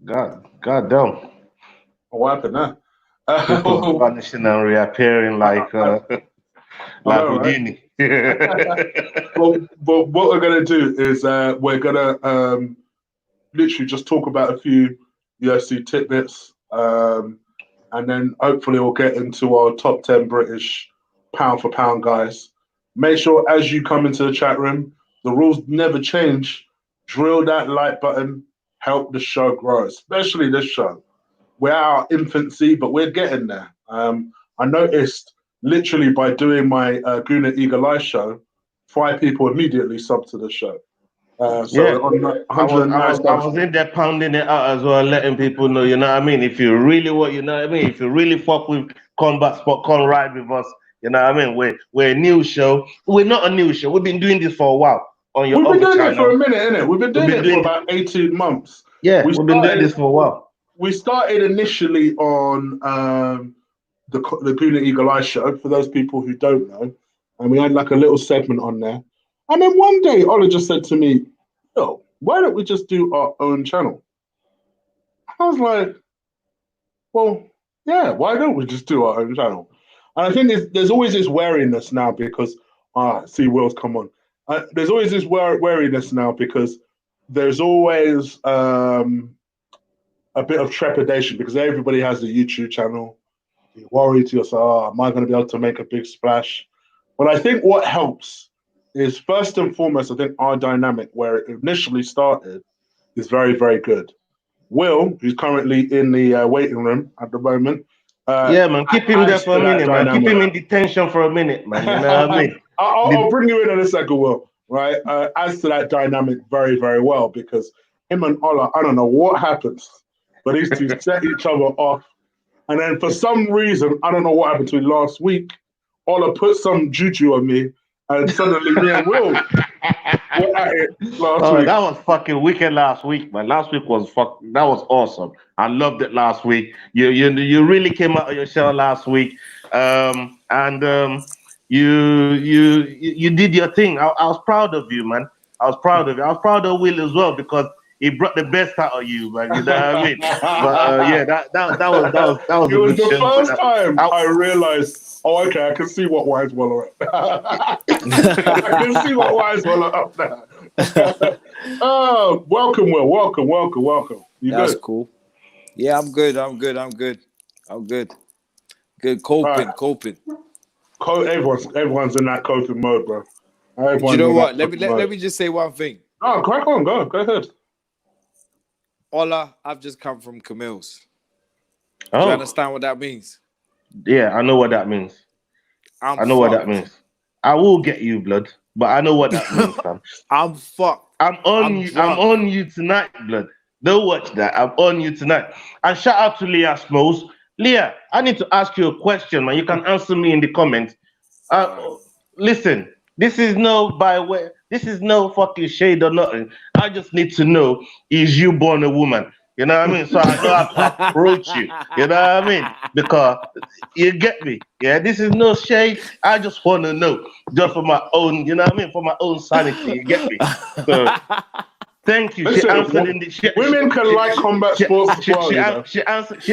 God damn. What happened there? People vanishing and reappearing like I, I like know, right? Houdini. But what we're gonna do is we're gonna literally just talk about a few UFC tidbits, and then hopefully we'll get into our top 10 British pound for pound guys. Make sure as you come into the chat room, the rules never change. Drill that like button, help the show grow, especially this show. We're at our infancy, but we're getting there. I noticed literally by doing my Guna Eagle Eye show, 5 people immediately subbed to the show. So Yeah, we're on I 109 was in there pounding it out as well, letting people know, you know what I mean? If you really want, you know what I mean? If you really fuck with Combat Spot, come ride with us. You know what I mean? We're a new show. We're not a new show. We've been doing this for a while on your We've been other doing it for a channel. minute, innit? We've been We've doing been it for doing about 18 months. yeah, We we've been doing started this for a while. we started initially on the Guna Eagle Eye show, for those people who don't know, and we had like a little segment on there. And then one day, Ola just said to me, "Yo, why don't we just do our own channel?" I was like, "Well, yeah, why don't we just do our own channel?" And I think there's always this wariness now because see Will's come on. There's always this wariness now because there's always a bit of trepidation because everybody has a YouTube channel. You worry to yourself, oh, am I going to be able to make a big splash? But I think what helps is first and foremost, I think our dynamic where it initially started is very, very good. Will, who's currently in the waiting room at the moment, Yeah, man. Keep him there adds for to a that minute, man. Keep him dynamic. in detention for a minute, man. You know what I mean? I'll The, bring you in a second, Will. Right, adds to that dynamic very, very well because him and Ola, I don't know what happens, but these two set each other off. And then for some reason, I don't know what happened to me last week, Ola put some juju on me, and suddenly me and Will were at it last oh, week. that was fucking wicked last week, man. Last week was that was awesome. I loved it last week. You really came out of your shell last week. And you did your thing. I was proud of you, man. I was proud of you. I was proud of Will as well because he brought the best out of you, man. You know what I mean? But yeah, that was It a was good the show, man. first time I, I realized, oh, okay, I can see what Wise Waller. I can see what Wise Waller up there. Oh, welcome, Will. Welcome, welcome, welcome. You That's good? cool. Yeah, I'm good. I'm good. I'm good. I'm good. Good All right. coping, coping. Everyone's in that coping mode, bro. Do you Everyone's know in that what? Let me coping let, mode. let me just say one thing. Oh, crack on, go ahead. Ola, I've just come from Camille's. Do you oh, understand what that means? yeah, I know what that means. I'm I know what that fucked. means. I will get you, blood, but I know what that means, fam. I'm fucked. I'm on I'm you. I'm drunk. on you tonight, blood. Don't watch that. I'm on you tonight. And shout out to Leah Smalls. Leah, I need to ask you a question, man. You can answer me in the comments. Uh, Alright. listen, this is no by way. This is no fucking shade or nothing. I just need to know: is you born a woman? You know what I mean? So I know how to approach you. You know what I mean? Because you get me. Yeah, this is no shade. I just want to know, just for my own. You know what I mean? For my own sanity. You get me? So thank you. She Listen, answered in the women can like combat sports as well, you know. she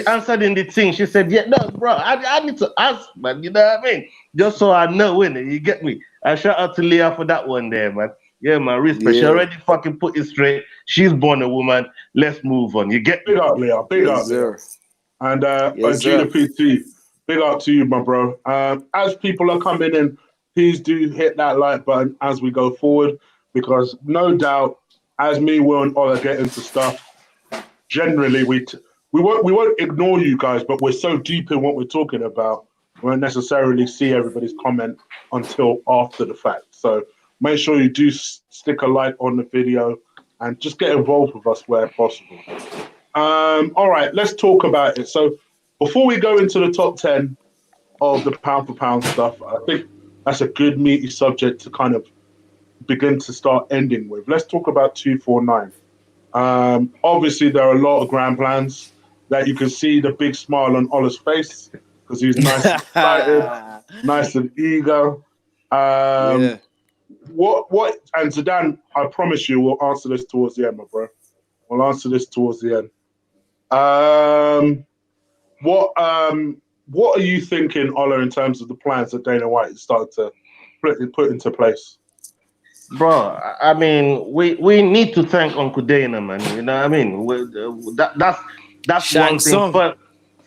answered in the thing. She said, "Yeah, no, bro, I need to ask, man. You know what I mean? Just so I know, innit? You get me?" I shout out to Leah for that one there, man. Yeah, man, respect. She Yeah. already fucking put it straight. She's born a woman. Let's move on. You get Big me? up, Leah. Big Yes, up, Leah. sir. And Yes, Gina sir. PT, big up to you, my bro. As people are coming in, please do hit that like button as we go forward, because no doubt, as me, Will, and Ola get into stuff, generally we won't ignore you guys, but we're so deep in what we're talking about, we won't necessarily see everybody's comment until after the fact. So make sure you do stick a like on the video and just get involved with us where possible. All right, let's talk about it. So before we go into the top 10 of the pound for pound stuff, I think that's a good meaty subject to kind of begin to start ending with. Let's talk about 249. Obviously, there are a lot of grand plans that you can see the big smile on Ola's face because he's nice and excited, nice and eager. Um, Yeah. and Zidane, I promise you, we'll answer this towards the end, my bro. We'll answer this towards the end. What are you thinking, Ola, in terms of the plans that Dana White started to put into place? Bro, I mean, we need to thank Uncle Dana, man. You know what I mean? That's Shang one thing.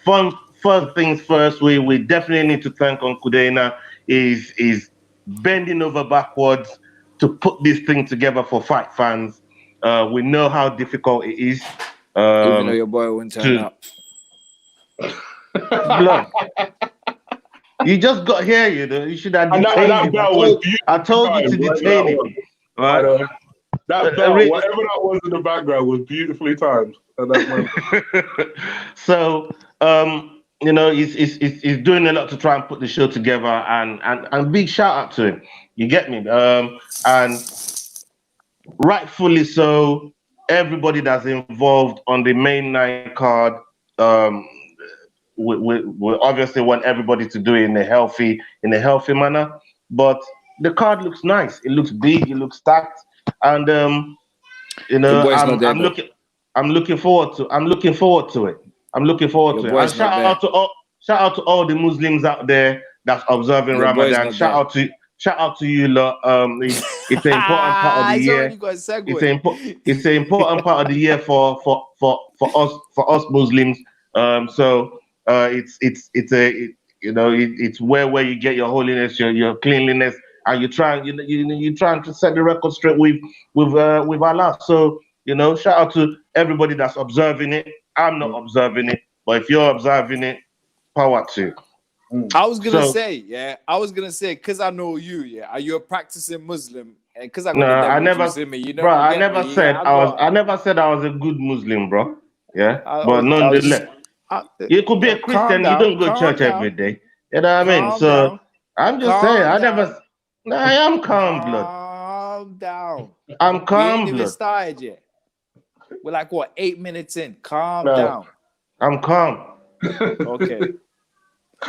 Tsung. First things first. We definitely need to thank Uncle Dana. Is bending over backwards to put this thing together for fight fans. We know how difficult it is. Even though your boy wouldn't turn To up. blood. You just got here, you know. You should have And detained that him. bell was I beautifully told you to timed, whatever that detain him. was. Right? That bell, whatever that was in the background, was beautifully timed at that moment. So you know, he's doing a lot to try and put the show together, and big shout out to him. You get me? And rightfully so. Everybody that's involved on the main night card, um, we obviously want everybody to do it in a healthy manner. But the card looks nice. It looks big. It looks stacked, and you Your know, boy's not there, I'm though. looking forward to. I'm looking forward to it. I'm looking forward Your to it. And boy's not there. shout out to all the Muslims out there that's observing Your boy's Ramadan. not there. Shout out to you lot. It's an important part of the He's year. already got a segue. It's an important part of the year for us Muslims. So it's where you get your holiness, your cleanliness, and you're trying to set the record straight with Allah. So shout out to everybody that's observing it. I'm not observing it, but if you're observing it, power to you. I was gonna say, because I know you, yeah. Are you a practicing Muslim? And because I got No, the I devil never, juice in me, you know. bro. You I get never me? said Yeah, I was. I never said I was a good Muslim, bro. Yeah, I but was nonetheless, you could be a calm Christian. You down, don't go to calm church down, every day. You know what I mean? calm So down, I'm just saying. calm I down, never. No, I am calm blood. calm down. I'm We ain't calm even blood. started yet. We're like 8 minutes in. Calm No. down. I'm calm. Okay.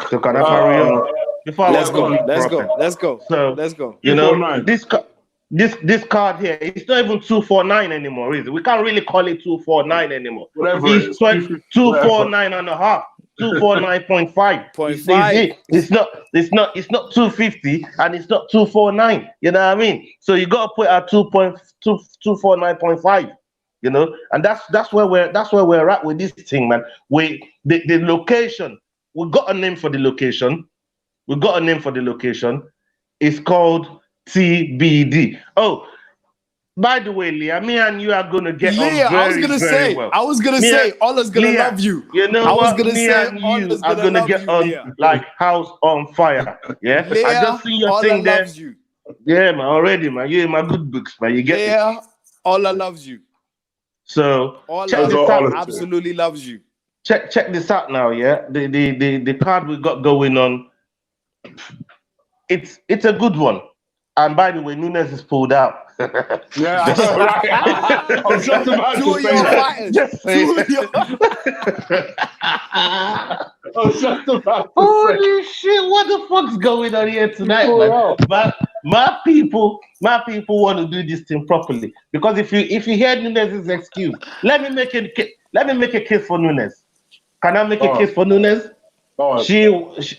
So can I carry on before I Let's was go. going Let's go. prophet? Let's go. So Let's go. you know 249. this card here, it's not even 249 anymore, is it? We can't really call it 249 anymore. Whatever it It's is. 249 and a half, 249.5. It's not 250 and it's not 249. You know what I mean? So you gotta put at 249.5. And that's where we're at with this thing, man. The location, we got a name for the location. It's called TBD. Oh, by the way, Leah, me and you are gonna get Leah, on very, very well. I was gonna say, Ola's gonna Leah, love you. You know I was what? gonna Me say, and you Ola's are gonna gonna love get you, on Leah. like house on fire. Yeah, I Leah, just see your Ola thing there. loves you. Yeah, man, already, man. You're in my good books, man. You get me? Leah, Ola loves you. So Ola check this out. absolutely loves you. Check this out now, yeah. The card we got going on. It's a good one. And by the way, Nunes is pulled out. Yeah, I know, right? I was just about Two to of say your that. fighters. Just say Two of your I was just about to say. Holy shit, what the fuck's going on here tonight, man? But my people want to do this thing properly. Because if you hear Nunes' excuse, let me make a case for Nunes. Can I make a case for Nunes? She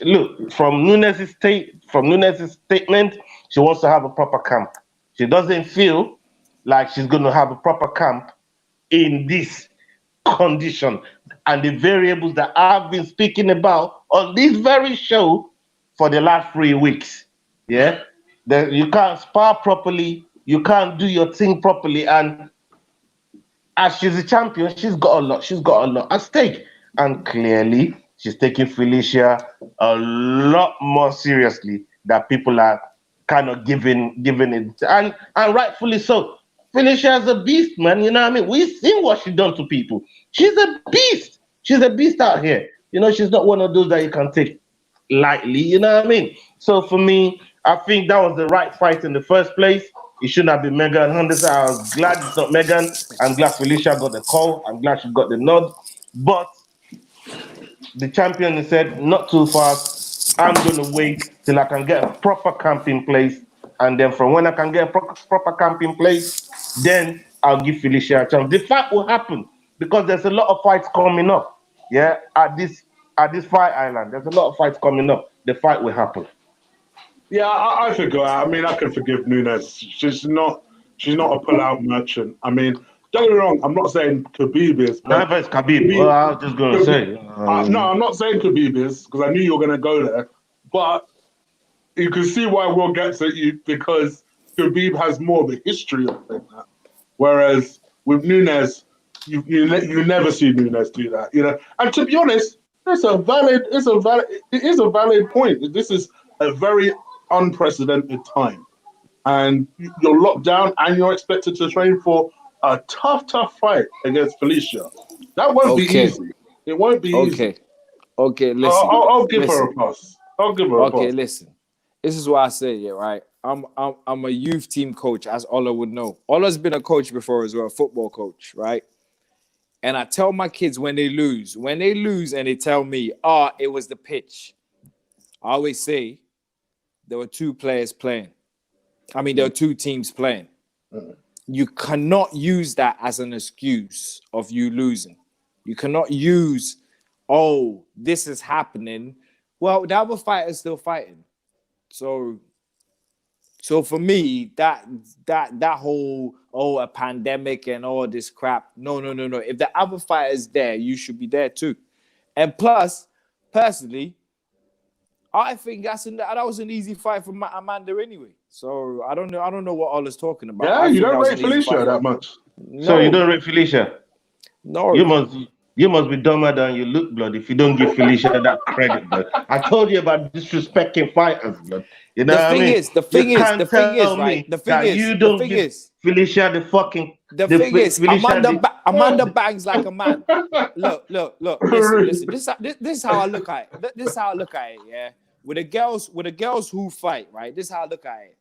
look, from Nunes' statement, she wants to have a proper camp. She doesn't feel like she's going to have a proper camp in this condition and the variables that I've been speaking about on this very show for the last 3 weeks. Yeah, that you can't spar properly, you can't do your thing properly, and as she's a champion, she's got a lot at stake, and clearly she's taking Felicia a lot more seriously that people are kind of giving it, and rightfully so. Felicia's a beast, man. You know what I mean? We've seen what she's done to people. She's a beast. She's a beast out here. She's not one of those that you can take lightly. You know what I mean? So for me, I think that was the right fight in the first place. It shouldn't have been Megan Henderson. I was glad it's not Megan. I'm glad Felicia got the call. I'm glad she got the nod. But the champion said, not too fast. I'm going to wait till I can get a proper camp in place. And then from when I can get a proper camp in place, then I'll give Felicia a chance. The fight will happen. because there's a lot of fights coming up. Yeah, at this fight island, there's a lot of fights coming up. The fight will happen. Yeah, I forgot. I mean, I can forgive Nunes. She's not a pull-out merchant. I mean, don't get me wrong. I'm not saying Khabib is. Neither is Khabib. Well, I was just going to say. No, I'm not saying Khabib is because I knew you were going to go there. But you can see why Will gets at you because Khabib has more of a history of doing that. Whereas with Nunes, you never see Nunes do that. You know, and to be honest, it is a valid point. This is a very unprecedented time, and you're locked down, and you're expected to train for a tough fight against Felicia. That won't be easy. It won't be easy. Okay, listen. I'll give her a pass. Okay, listen. This is what I say, yeah, right? I'm a youth team coach, as Ola would know. Ola's been a coach before as well, a football coach, right? And I tell my kids when they lose and they tell me, it was the pitch. I always say there were two players playing. I mean, there were two teams playing. You cannot use that as an excuse of you losing. You cannot use, this is happening. Well, the other fighter's still fighting. So for me, that whole a pandemic and all this crap. No. If the other fighter's there, you should be there too. And plus, personally, I think that was an easy fight for Amanda anyway. So I don't know what Ola's talking about. Yeah, you don't rate Felicia that much. No. So you don't rate Felicia? No. You must be dumber than you look, blood, if you don't give Felicia that credit, blood. I told you about disrespecting fighters, blood. You know what I mean? The thing is, Felicia Amanda bangs like a man. Look. Listen. This is how I look at it. Yeah. With the girls who fight, right? This is how I look at it.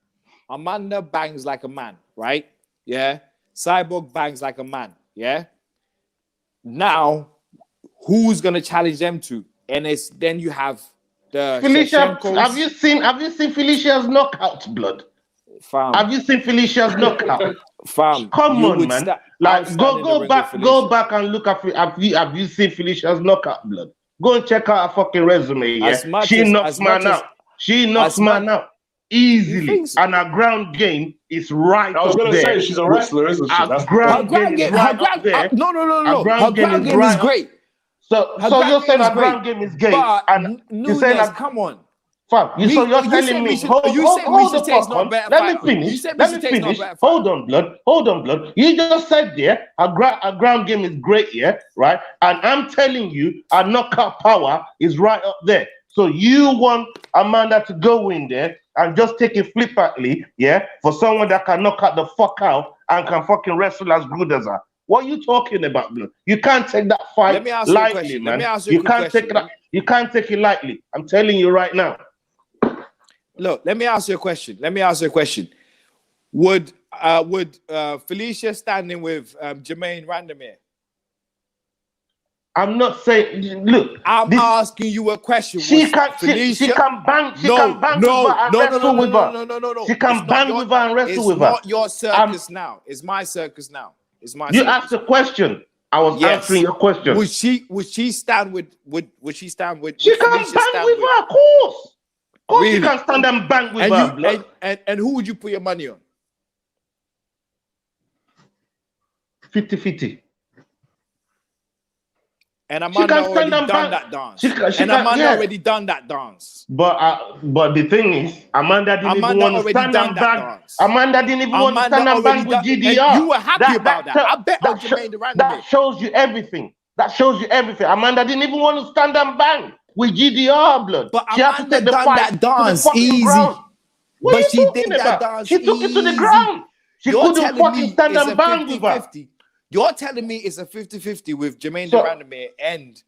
Amanda bangs like a man, right? Yeah. Cyborg bangs like a man. Yeah. Now, who's gonna challenge them to? And then you have the Felicia. Have you seen Felicia's knockout, blood? Fam. Have you seen Felicia's knockout? Fam. Come on, man. Go back and look at. Have you seen Felicia's knockout, blood? Go and check out her fucking resume. Yeah, she knocks man out. She knocks man out easily, so? And her ground game is right. I was going to say she's a wrestler, isn't she? Her ground game is right up there. No. Her ground game is great. So you're saying her ground game is great, and you saying that? Come on. Fam, you're telling me. Hold the fuck on. Let me finish. Hold on, blood. You just said there, her ground game is great, yeah, right? And I'm telling you, her knockout power is right up there. So you want Amanda to go in there and just take it flippantly, yeah, for someone that can knock out the fuck out and can fucking wrestle as good as her. What are you talking about, blood? You can't take that fight lightly, man. You can't take it lightly. I'm telling you right now. Look, let me ask you a question. Would Felicia standing with Jermaine Randomir? I'm not saying. Look, I'm asking you a question. She can bang. She can bang with her and wrestle with her. No. She can bang with her and wrestle with her. It's not your circus now. It's my circus now. You asked a question. I was answering your question. Would she stand with? Would she stand with? She can bang with her, of course. Of course, really? You can stand and bang with her. And who would you put your money on? 50-50. And Amanda already done that dance. Already done that dance. But the thing is, Amanda didn't even want to stand and bang. Amanda didn't even want to stand and bang with GDR. You were happy about that. I bet on Jermaine the Random. That shows you everything. Amanda didn't even want to stand and bang with GDR, blood. But she Amanda done that dance easy. But she did that dance. She took it to the ground. She couldn't fucking stand and bang with her. You're telling me it's a 50-50 with Jermaine the Randomir and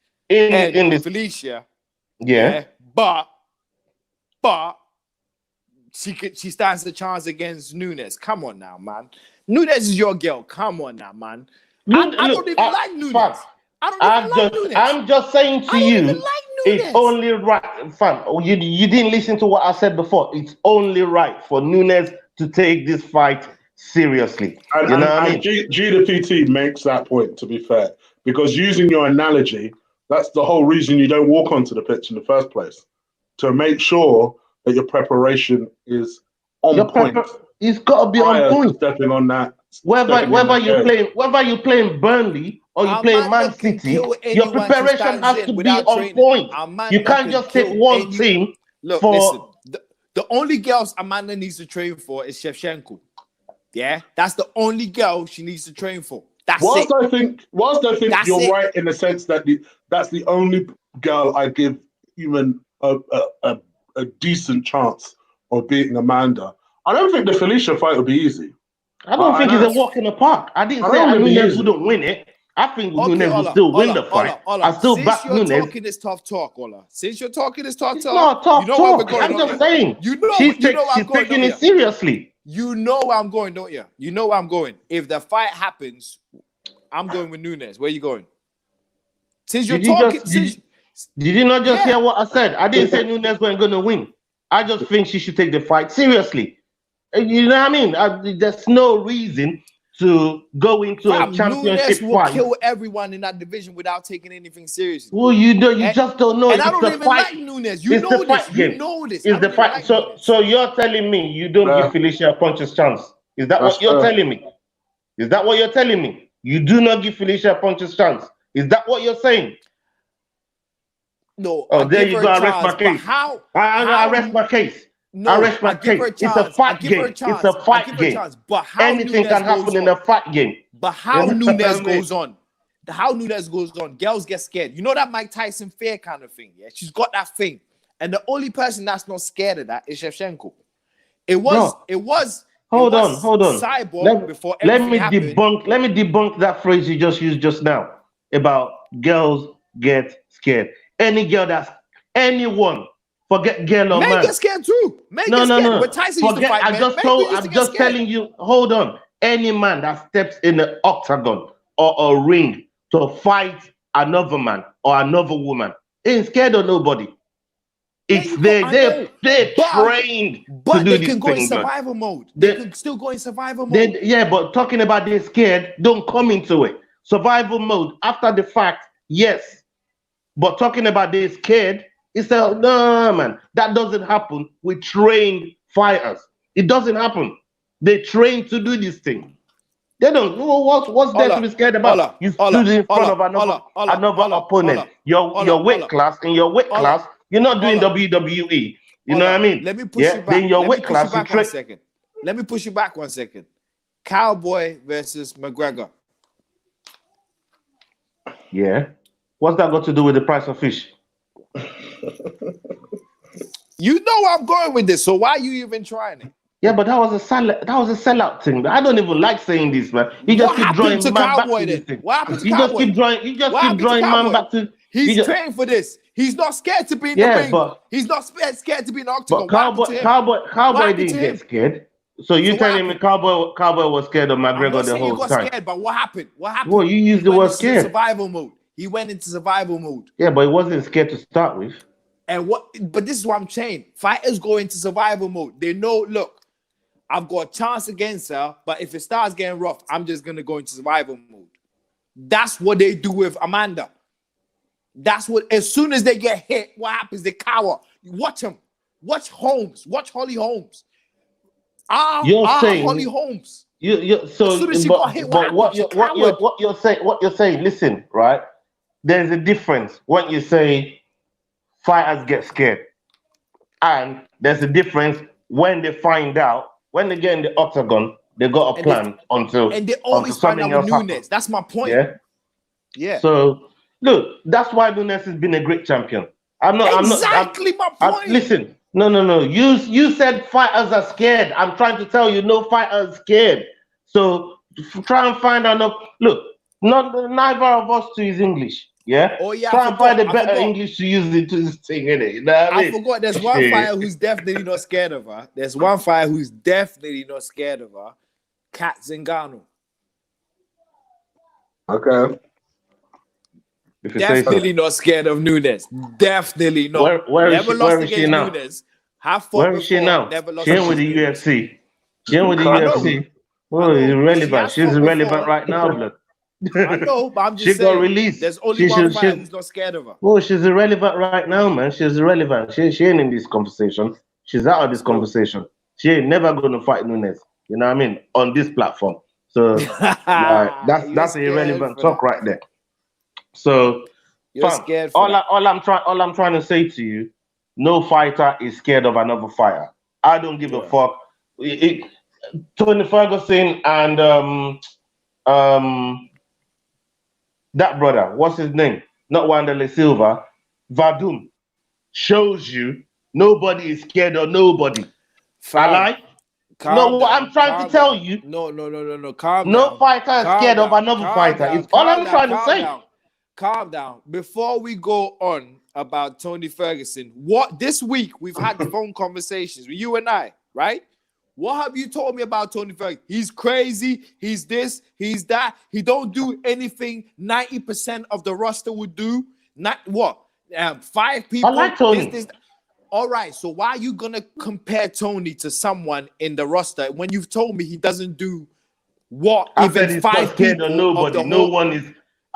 Felicia. Yeah. But she stands a chance against Nunes. Come on now, man. Nunes is your girl. Come on now, man. I don't even like Nunes. I'm just saying to you, it's only right, fam. You didn't listen to what I said before. It's only right for Nunes to take this fight seriously. And G the PT makes that point, to be fair. Because using your analogy, that's the whole reason you don't walk onto the pitch in the first place, to make sure that your preparation is on point. It's got to be on Prior to point. stepping on that. Whether you're playing Burnley or you're playing Man City, your preparation has to be on point. You can't just take one team. Look, for... listen. The only girls Amanda needs to train for is Shevchenko. Yeah, that's the only girl she needs to train for. Whilst I think you're right in the sense that that's the only girl I give even a decent chance of beating Amanda. I don't think the Felicia fight will be easy. I don't think it's a walk in the park. I didn't say Nunes wouldn't win it. I think Nunes will still win the fight. I still back Nunes. Since you're talking this tough talk, Ola. Since you're talking this tough talk, not tough talk. I'm just saying. She's taking it seriously. You know where I'm going, don't you? You know where I'm going. If the fight happens, I'm going with Nunes. Where are you going? Since you're talking... Did you not just hear what I said? I didn't say Nunes wasn't going to win. I just think she should take the fight seriously. You know what I mean? There's no reason to go into a championship Nunes will fight. Kill everyone in that division without taking anything seriously. Well, you just don't know. And I don't even like Nunes. You know this. You know this. It's the fight. So you're telling me you don't give Felicia a puncher's chance? Is that what you're telling me? Is that what you're telling me? You do not give Felicia a puncher's chance? Is that what you're saying? No. Oh, there you go. I rest my case. I rest my case. No, I rest my case. It's a fight game. It's a fight game. But how anything can happen in a fight game. But how Nunes goes on? How Nunes goes on? Girls get scared. You know that Mike Tyson fear kind of thing. Yeah, she's got that thing, and the only person that's not scared of that is Shevchenko. It was. Hold on. Cyborg before everything happened. Let me debunk that phrase you just used just now about girls get scared. Anyone. Forget girl or man. Men get scared too. No. But Tyson used to fight I'm just telling you, hold on. Any man that steps in the octagon or a ring to fight another man or another woman ain't scared of nobody. It's they're trained to do they can go in survival mode. They can still go in survival mode. But talking about they're scared, don't come into it. Survival mode after the fact, yes. But talking about they're scared, it's no, man. That doesn't happen with trained fighters. It doesn't happen. They train to do this thing. They don't know what's there to be scared about. You stood in front of another opponent. Your weight class, in your weight class, you're not doing WWE. You know what I mean? Let me push you back. In your weight class, you train. Let me push you back 1 second. Cowboy versus McGregor. Yeah. What's that got to do with the price of fish? You know where I'm going with this, so why are you even trying it? Yeah, but that was a sellout thing. I don't even like saying this, man. You just keep drawing man back to this thing. What happened to Cowboy? You just keep drawing man back to. He's trained for this. He's not scared to be in the ring. But he's not scared to be in the octagon. But Cowboy didn't get scared. So you're telling me Cowboy was scared of McGregor the whole time? Scared, but what happened? Well, you used the word scared. Survival mode. He went into survival mode. Yeah, but he wasn't scared to start with. But this is what I'm saying. Fighters go into survival mode. They know, look, I've got a chance against her, but if it starts getting rough, I'm just gonna go into survival mode. That's what they do with Amanda. That's what, as soon as they get hit, what happens? They cower. Watch them. Watch Holmes. Watch Holly Holmes. Holly Holmes. So as soon as she got hit, what you're saying, listen, right? There's a difference when you say fighters get scared, and there's a difference when they find out, when they get in the octagon, they got a plan and they always find out with Nunes. That's my point. Yeah. So look, that's why Nunes has been a great champion. I'm not my point. Listen, no. You said fighters are scared. I'm trying to tell you, no fighter is scared. So try and find out. Look, neither of us two is English. Yeah. Oh yeah. Try and find a better English to use into this thing, innit? You know what I mean? forgot. There's one fighter who's definitely not scared of her. There's one fighter who's definitely not scared of her. Kat Zingano. Okay. Definitely not scared of Nunes. Definitely not. Where is she now? Nunes. Where is she now? She ain't with the UFC. She ain't with the UFC. Oh, it's irrelevant. She's irrelevant right now, blood. I know, but I'm She just got saying. released. There's only She one should. fighter who's not scared of her. Well, she's irrelevant right now, man. She's irrelevant. She ain't in this conversation. She's out of this Still. conversation. She ain't never gonna fight Nunes. You know what I mean? On this platform. So like You're that's scared irrelevant for talk that. right there. So You're fam, scared for that. all I'm trying to say to you, no fighter is scared of another fighter. I don't give a Yeah. fuck. Tony Ferguson and um that brother, what's his name? Not Wanderlei Silva, Vadum shows you nobody is scared of nobody. I Fam, lie. No, calm what I'm down. trying to Calm tell down. you, No. Calm no down. fighter is Calm scared of down. another Calm fighter. down. It's all Calm I'm down. trying to Calm say. down. Calm down. Before we go on about Tony Ferguson, what this week we've had phone conversations with you and I, right? What have you told me about Tony Ferguson? He's crazy. He's this. He's that. He don't do anything 90% of the roster would do. Not what? 5 people. I like Tony. This. All right. So why are you gonna compare Tony to someone in the roster when you've told me he doesn't do what I even said he's 5 not scared people of of nobody. the No whole? one is.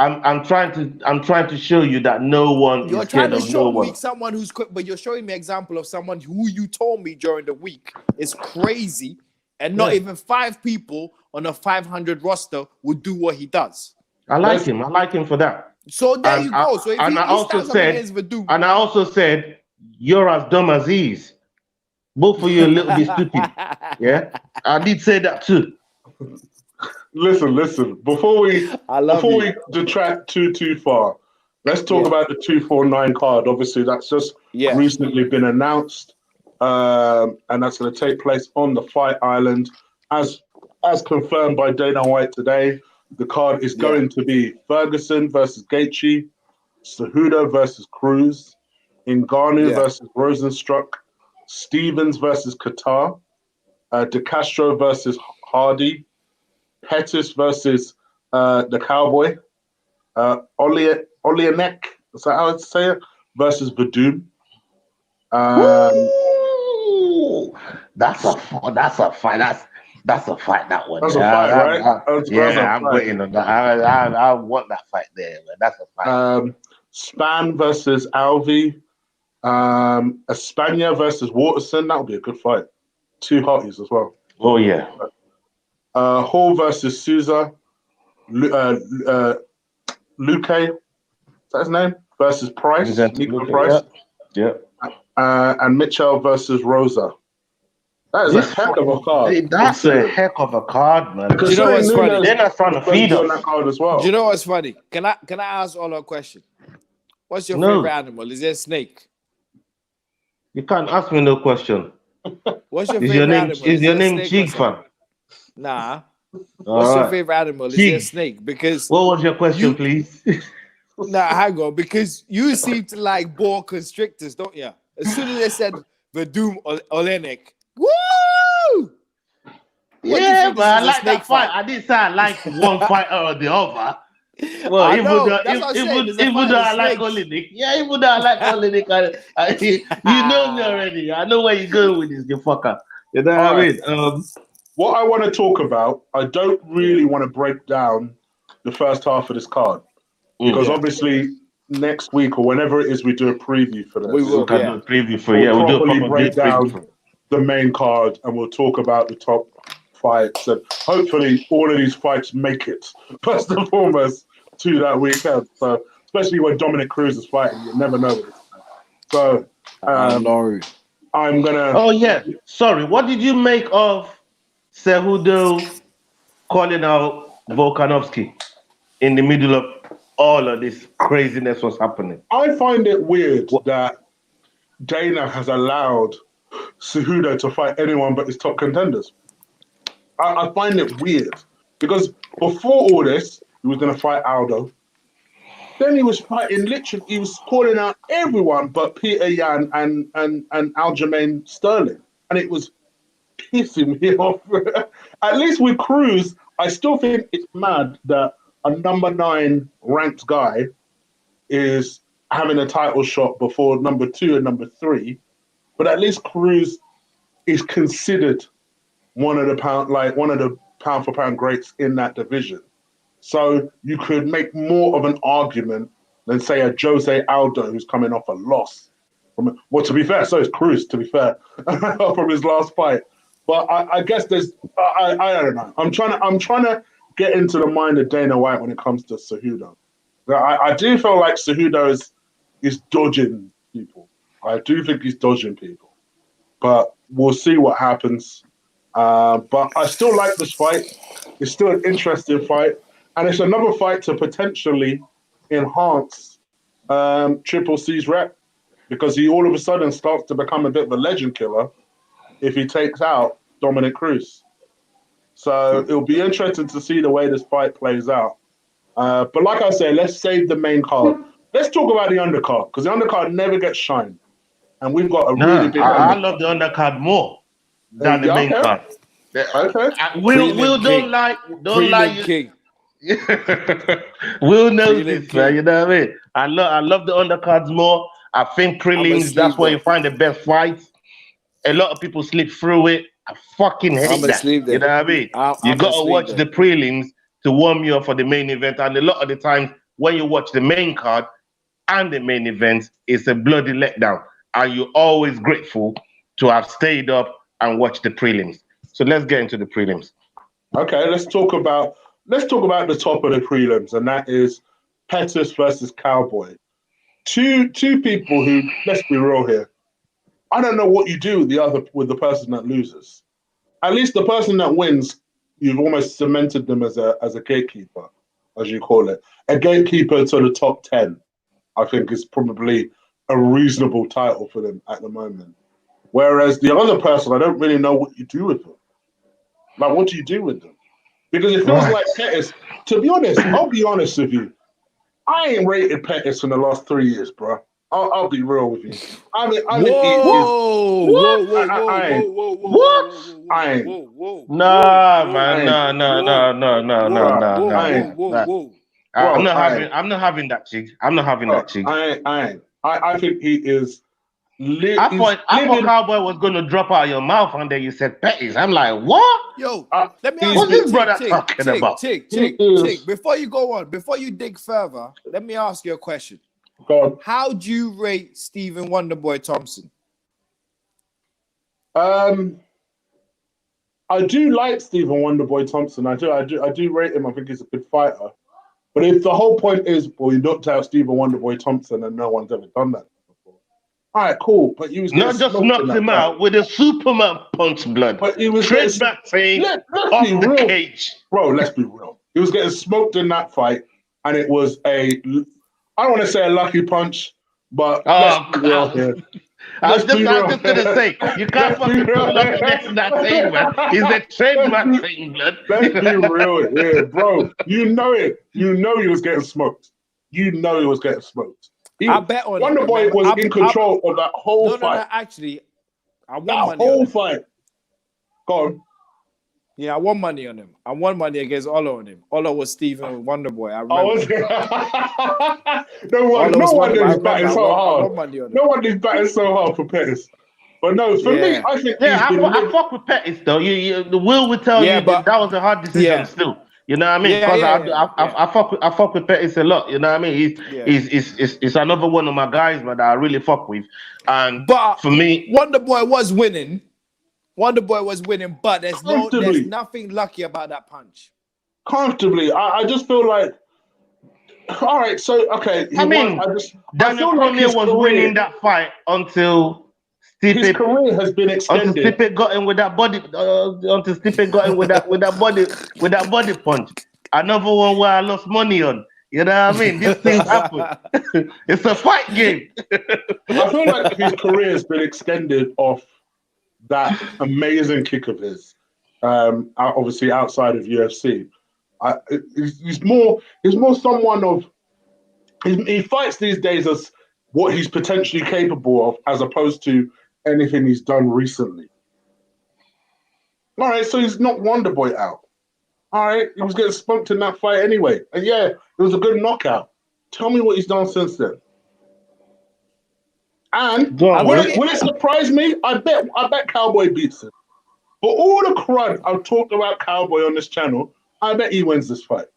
I'm trying to show you that no one You're is trying scared to of no show me one. someone who's quick, but you're showing me an example of someone who you told me during the week is crazy, and not Yeah. even 5 people on a 500 roster would do what he does. I like him. I like him for that. So there And you go. So if I he also stands up said, against Verdum, and I also said, you're as dumb as he is. Both of you a little bit stupid. Yeah, I did say that too. Listen. Before we I love before you. we detract too far, let's talk Yeah. about the 249 card. Obviously, that's just Yeah. recently been announced, and that's going to take place on the Fight Island, as confirmed by Dana White today. The card is Yeah. going to be Ferguson versus Gaethje, Cejudo versus Cruz, Ngannou Yeah. versus Rosenstruck, Stevens versus Qatar, De Castro versus Hardy, Pettis versus the Cowboy, Oleanek, is that how I'd say it? Versus Verdum. Woo! That's a fight. That's a fight. That's a fight. That one. That's a Yeah, fight, right? That's a I'm fight. waiting on that. I want that fight there. Man. That's a fight. Span versus Alvi. Espana versus Waterson. That would be a good fight. 2 hotties as well. Oh yeah. Hall versus Souza. Luque, is that his name? Versus Price. Nico Price. Yeah. And Mitchell versus Rosa. That is a heck of a card. That's a heck of a card, man. Do you know what's funny? They're not trying to feed on that us. card as well. Do you know what's funny? Can I ask all a question? What's your favorite animal? Is it a snake? You can't ask me no question. What's your Is favorite your name animal? is your name snake or Chig, something? fam? Nah. All What's your right. favorite animal? Is Chig. it a snake? Because What was your question, please? nah, hang on. Because you seem to like boa constrictors, don't you? As soon as they said Verdum Olenek, woo! Yeah, but I is a like snake that fight. I didn't say I like one fighter or the other. Well, I even know, though, that's what I'm saying, there's a even fight though of I like snakes. Olenek, yeah, even though I like Olenek, you know me already. I know where you're going with this, you fucker. You know what I mean? What I want to talk about, I don't really want to break down the first half of this card because obviously next week or whenever it is we do a preview for this. We will, do a preview for we'll do a properly proper break down preview. The main card and we'll talk about the top fights and hopefully all of these fights make it first and foremost to that weekend. So especially when Dominic Cruz is fighting, you never know what it's like. So I'm gonna. Oh yeah, sorry. What did you make of Cejudo calling out Volkanovski in the middle of all of this craziness was happening? I find it weird that Dana has allowed Cejudo to fight anyone but his top contenders. I find it weird because before all this, he was going to fight Aldo. Then he was fighting literally, he was calling out everyone but Peter Yan and Aljamain Sterling. And it was pissing me off. At least with Cruz, I still think it's mad that a number 9 ranked guy is having a title shot before number 2 and number 3. But at least Cruz is considered one of the pound for pound greats in that division. So you could make more of an argument than, say, a Jose Aldo who's coming off a loss. Well, to be fair, so is Cruz, to be fair, from his last fight. But I guess there's, I don't know. I'm trying to get into the mind of Dana White when it comes to Cejudo. I do feel like Cejudo is dodging people. I do think he's dodging people. But we'll see what happens. But I still like this fight. It's still an interesting fight. And it's another fight to potentially enhance Triple C's rep, because he all of a sudden starts to become a bit of a legend killer if he takes out Dominic Cruz. So it'll be interesting to see the way this fight plays out. But like I said, let's save the main card. Let's talk about the undercard, because the undercard never gets shined. And we've got a really big I love the undercard more than the main card. Okay. Will don't lie you. King. Will knows this, man. You know what I mean? I love the undercards more. I think prelims, that's where you find the best fights. A lot of people slip through it. I fucking hate that. You know what I mean? You gotta watch the prelims to warm you up for the main event. And a lot of the times when you watch the main card and the main event, it's a bloody letdown. And you're always grateful to have stayed up and watched the prelims. So let's get into the prelims. Okay, let's talk about the top of the prelims, and that is Pettis versus Cowboy. Two people who, let's be real here, I don't know what you do with the person that loses. At least the person that wins, you've almost cemented them as a gatekeeper, as you call it. A gatekeeper to the top 10, I think, is probably a reasonable title for them at the moment. Whereas the other person, I don't really know what you do with them. Like, what do you do with them? Because it feels like Pettis, to be honest, I'll be honest with you, I ain't rated Pettis in the last 3 years, bro. I'll be real with you. I mean, Nah, man, no. I'm not having that, Chig. I'm not having that, Chig. I think he is. I thought Cowboy was going to drop out of your mouth, and then you said Pettis. I'm like, what? Yo, let me ask what's this brother talking about? Chig, before you go on, before you dig further, let me ask you a question. Go on. How do you rate Stephen Wonderboy Thompson? I do like Stephen Wonderboy Thompson. I do rate him. I think he's a good fighter. But if the whole point is, well, you knocked out Stephen Wonderboy Thompson and no one's ever done that before. All right, cool. But he was not just knocked him out with a Superman punch, blood. But he was trademark saying off the cage. Bro, let's be real. He was getting smoked in that fight, and it was I don't want to say a lucky punch, but let's be real here. I was just gonna say, you can't fucking put luckiness in that thing, man. It's a trademark thing, blood. Let's be real here, bro. You know it. You know he was getting smoked. You know he was getting smoked. I bet on Wonderboy was in control of that whole fight. No, actually, I won that money whole on fight. Go on. Yeah, I won money on him. I won money against Ola on him. Ola was Stephen Wonderboy. I remember. No one is batting so hard. No one is batting so hard for Pettis. But no, for me, I think I fuck with Pettis though. The will tell you that was a hard decision still. You know what I mean? Because I fuck with Pettis a lot. You know what I mean? He's another one of my guys, but I really fuck with. But for me, Wonderboy was winning. But there's nothing lucky about that punch. Comfortably, I just feel like. All right, so okay. Daniel Cormier was winning that fight until his career has been extended. Until Stipe got in with that body. With that body punch. Another one where I lost money on. You know what I mean? These things happen. It's a fight game. I feel like his career has been extended off that amazing kick of his. Obviously outside of UFC. He's more someone of. He fights these days as what he's potentially capable of, as opposed to anything he's done recently. All right, so he's knocked Wonderboy out. All right, he was getting spunked in that fight anyway, and yeah, it was a good knockout. Tell me what he's done since then. And will it surprise me? I bet Cowboy beats him. For all the crud I've talked about Cowboy on this channel, I bet he wins this fight.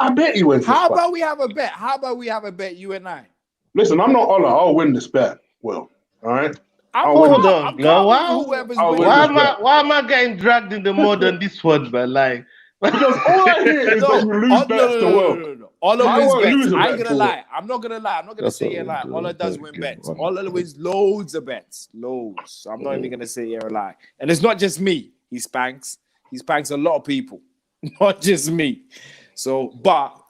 I bet he wins this How fight. about we have a bet? How about we have a bet, you and I? Listen, I'm not Ola. I'll win this bet. Will. All right? Hold on, no, Whoever's I'll winning. win. why am I getting dragged in the mud on this one, man? Like, Because all I hear is that you lose bets to Will. No. Ola I wins won't bets. lose a I ain't bet gonna to lie. I'm not gonna lie. I'm not gonna That's say what here we lie. do. Ola does Thank win you. bets. Wonderful. Ola wins loads of bets. Loads. I'm not even gonna say here a lie. And it's not just me. He spanks a lot of people. Not just me. So, but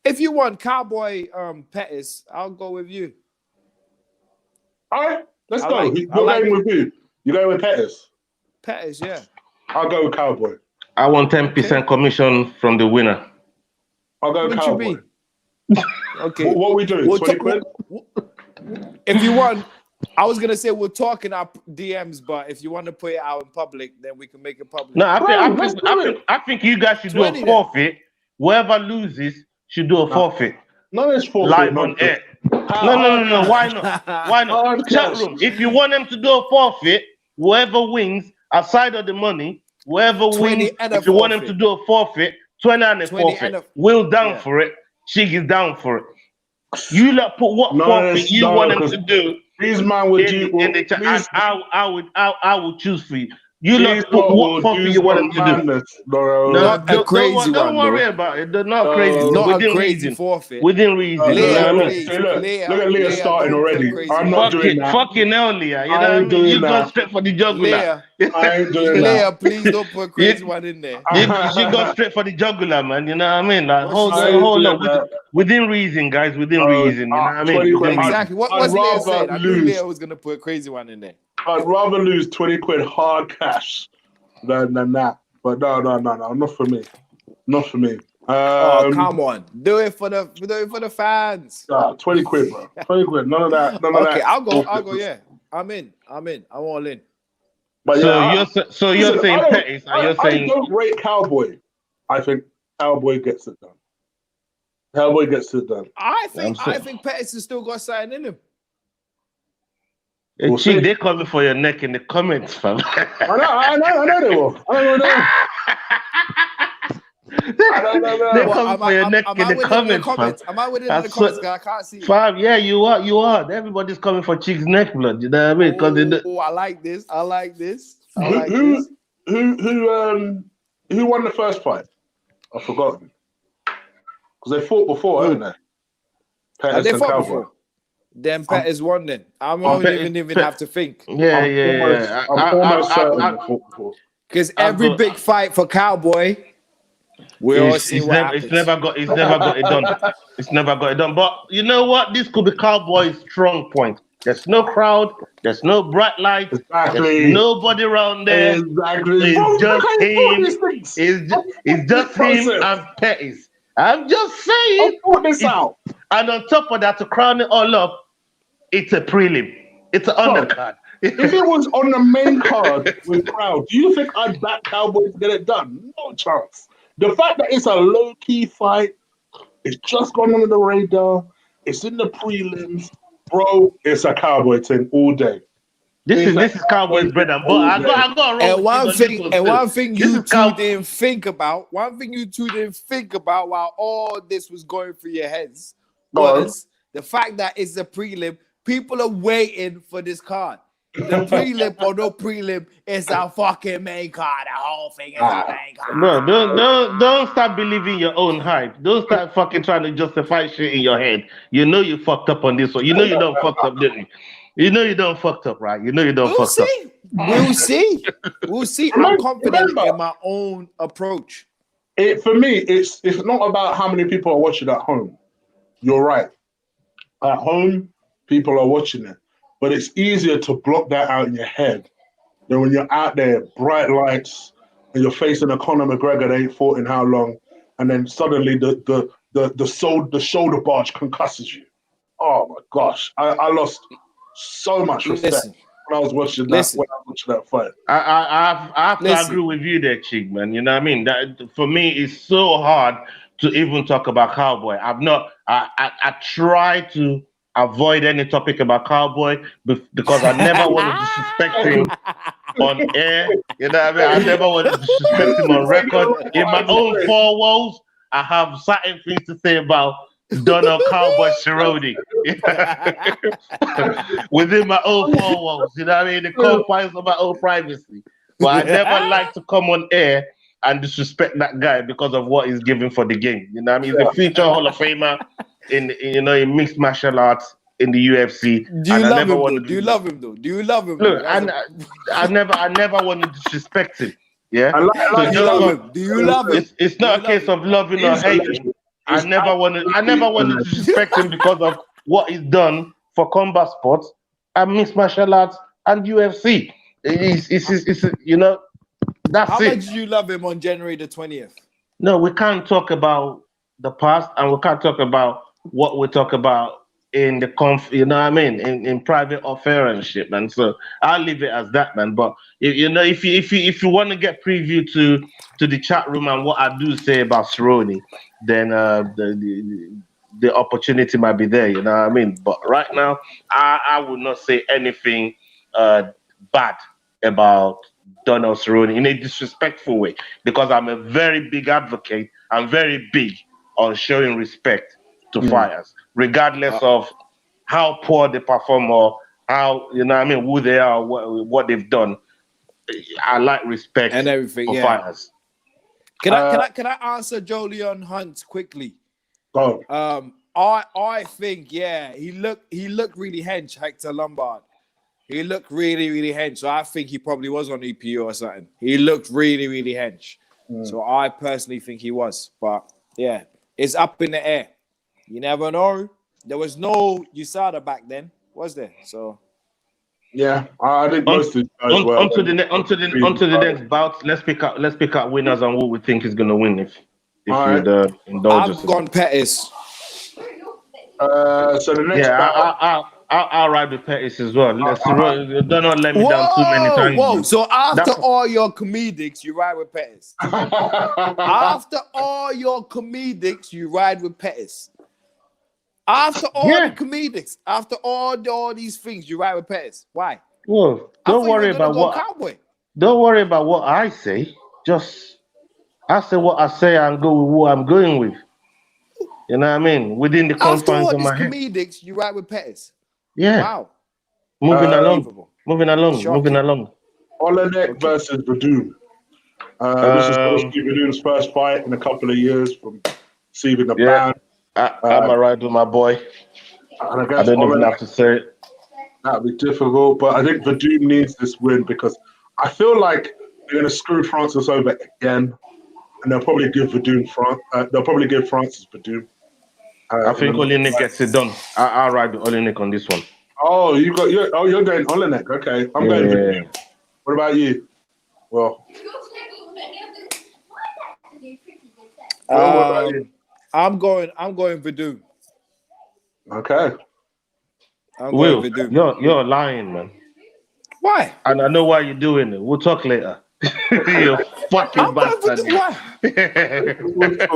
if you want Cowboy Pettis, I'll go with you. All right, let's I go. like- You're I like going with who? You're going with Pettis. Pettis, yeah. I'll go with Cowboy. I want 10% commission from the winner. I'll go What Cowboy. you mean? Okay. What are we doing? We'll 20 ta- quid? If you want, I was gonna say we'll talk in our DMs, but if you want to put it out in public, then we can make it public. No, Let's do it. I think you guys should do a 20 then. forfeit. Whoever loses should do a forfeit. No, it's 4 Live on air. No. Why not? Why not? Hard Chat cash. room. If you want them to do a forfeit, whoever wins, aside of the money, whoever 20 wins, and a if you want them forfeit. to do a forfeit, 20 and a 20 forfeit. and a- Will down Yeah. for it. Chig is down for it. You lot put what forfeit you want them to do These man would do. in the chat. These, I would choose for you. You these lot put lot what will forfeit do you want them some to do. madness, bro. Not a crazy don't one, worry though. about it. They're not crazy. Not Within a crazy reason. forfeit. Within reason. You know Leah, what I mean? please. See, look Leah, at Leah starting don't put already. crazy I'm not doing that. Fucking hell, Leah. You know I what I ain't mean? You doing go that. straight for the jugular. Leah, I ain't doing Leah, that. please don't put a crazy one in there. You should go straight for the jugular, man. You know what I mean? Like, What hold she on, say? hold doing on. that. Within reason, guys. Within reason. You know what I mean? 20 quid. Within reason. Exactly. What's I'd Leah rather saying? I knew lose. Leah was gonna put a crazy one in there. I'd rather lose 20 quid hard cash than that. But no, not for me. Not for me. Oh, come on. Do it for the fans. 20 quid, bro. 20 quid. None of that. Okay, I'll go, yeah. I'm in. I'm all in. But So yeah, you're listen, saying I don't- Pettis, and you're I saying don't rate Cowboy. I think Cowboy gets it done. Cowboy gets it done. I I'm saying- think Pettis has still got something in him. Hey, We'll Chick, see. they're coming for your neck in the comments, fam. I know they will. I don't know. They're What, coming for your neck in the comments, fam. Am I winning in the That's comments? so- 'Cause I can't see. Fam, yeah, you are. Everybody's coming for Chick's neck blood. You know what I mean? Because Oh, I like this. I like this. Who won the first fight? I've forgotten. Because they fought before, haven't they? Pettis They and fought Cowboy. before. Then Pettis won. Then I don't even have to think yeah. I'm almost certain they fought before. because every got- big fight for Cowboy, we all see what happens. It's never got it done. It's never got it done. But you know what? This could be Cowboy's strong point. There's no crowd. There's no bright lights. Exactly. There's nobody around there. Exactly. It's just him. It's It's just him and Pettis. I'm just saying. I'll put this out. And on top of that, to crown it all up, it's a prelim. It's an undercard. If it was on the main card with crowd, do you think I'd back Cowboy to get it done? No chance. The fact that it's a low-key fight, it's just gone under the radar, it's in the prelims, bro, it's a Cowboy thing all day. This is Cowboys bread and butter. I got And one thing you two didn't. didn't think about while all this was going through your heads was the fact that it's a prelim. People are waiting for this card. The prelim or no prelim is a fucking main card. The whole thing is a main card. Bro, don't start believing your own hype. Don't start fucking trying to justify shit in your head. You know you fucked up on this one. You know you don't fucked up, didn't you? You know you don't fucked up, right? You know you don't fucked up. We'll see. I'm confident in my own approach. For me, it's not about how many people are watching at home. You're right. At home, people are watching it. But it's easier to block that out in your head than when you're out there, bright lights, and you're facing a Conor McGregor that ain't fought in how long, and then suddenly the shoulder barge concusses you. Oh my gosh. I lost so much respect when I was watching that fight. I have to agree with you there, Chig, man. You know what I mean? That for me, it's so hard to even talk about Cowboy. I try to avoid any topic about Cowboy because I never want to disrespect him on air. You know what I mean? I never want to disrespect him on record. In my own four walls, I have certain things to say about Donald Cowboy Cerrone within my own four walls. You know what I mean? The confines of my own privacy. But I never like to come on air and disrespect that guy because of what he's giving for the game. You know what I mean? He's a future Hall of Famer in mixed martial arts in the UFC. Do you I love never him want though? to Do you love him though? Do you love him? look. Though? I never want to disrespect him. Yeah. I So like Do you just love Joe. him? Do you love him? it's Do you not a love case him? of loving or He's a hating. legend. I He's never wanted to absolutely disrespect him because of what he's done for combat sports and mixed martial arts and UFC. It's that's How much it. do you love him on January the 20th? No, we can't talk about the past and we can't talk about what we talk about in the you know what I mean, in private affair and shit, man. So I'll leave it as that, man. But if you want to get preview to the chat room and what I do say about Cerrone, then the opportunity might be there, you know what I mean? But right now, I would not say anything bad about Donald Cerrone in a disrespectful way because I'm a very big advocate. I'm very big on showing respect to fighters, regardless of how poor they perform or how you know what I mean who they are, what they've done. I like respect And everything, for yeah. fighters. Can I answer Jolion Hunt quickly? Go. I think he looked really hench, Hector Lombard. He looked really, really hench. So I think he probably was on EPU or something. He looked really, really hench. So I personally think he was. But yeah, it's up in the air. You never know. There was no USADA back then, was there? So Yeah, I think On, most of these guys were. onto the next bout. Let's pick out winners and who we think is gonna win if All you'd indulge us. I've gone Pettis. So the next Yeah, battle. I'll ride with Pettis as well. Do not let me down too many times. Whoa! Man. So after That's- all your comedics, you ride with Pettis. After all your comedics, you ride with Pettis. After all Yeah. the comedics, after all these things, you ride with Pettis. Why? Well, I don't thought you worry were gonna about go what. Cowboy. Don't worry about what I say. Just I say what I say and go with who I'm going with. You know what I mean? Within the After confines all of these my head. comedics, you ride with Pettis. Yeah. Wow. Moving along. Unbelievable. Moving along. Shocking. Moving along. Olenek versus Verdun. This is obviously Verdun's first fight in a couple of years from receiving the Yeah. ban. I'm a ride with my boy. And I I guess don't even have Olenek, to say it. that'd be difficult. But I think Verdun needs this win because I feel like they're going to screw Francis over again. And they'll probably give Francis Verdun. I think Olenek gets it done. I'll ride with Olenek on this one. Oh, you're going Olenek. Okay, I'm going Verdun. What about you? Well, what about you? I'm going Verdun. Okay. I'm Will, going Verdun. you're lying, man. Why? And I know why you're doing it. We'll talk later. You fucking I'm going bastard. Verdun. Why?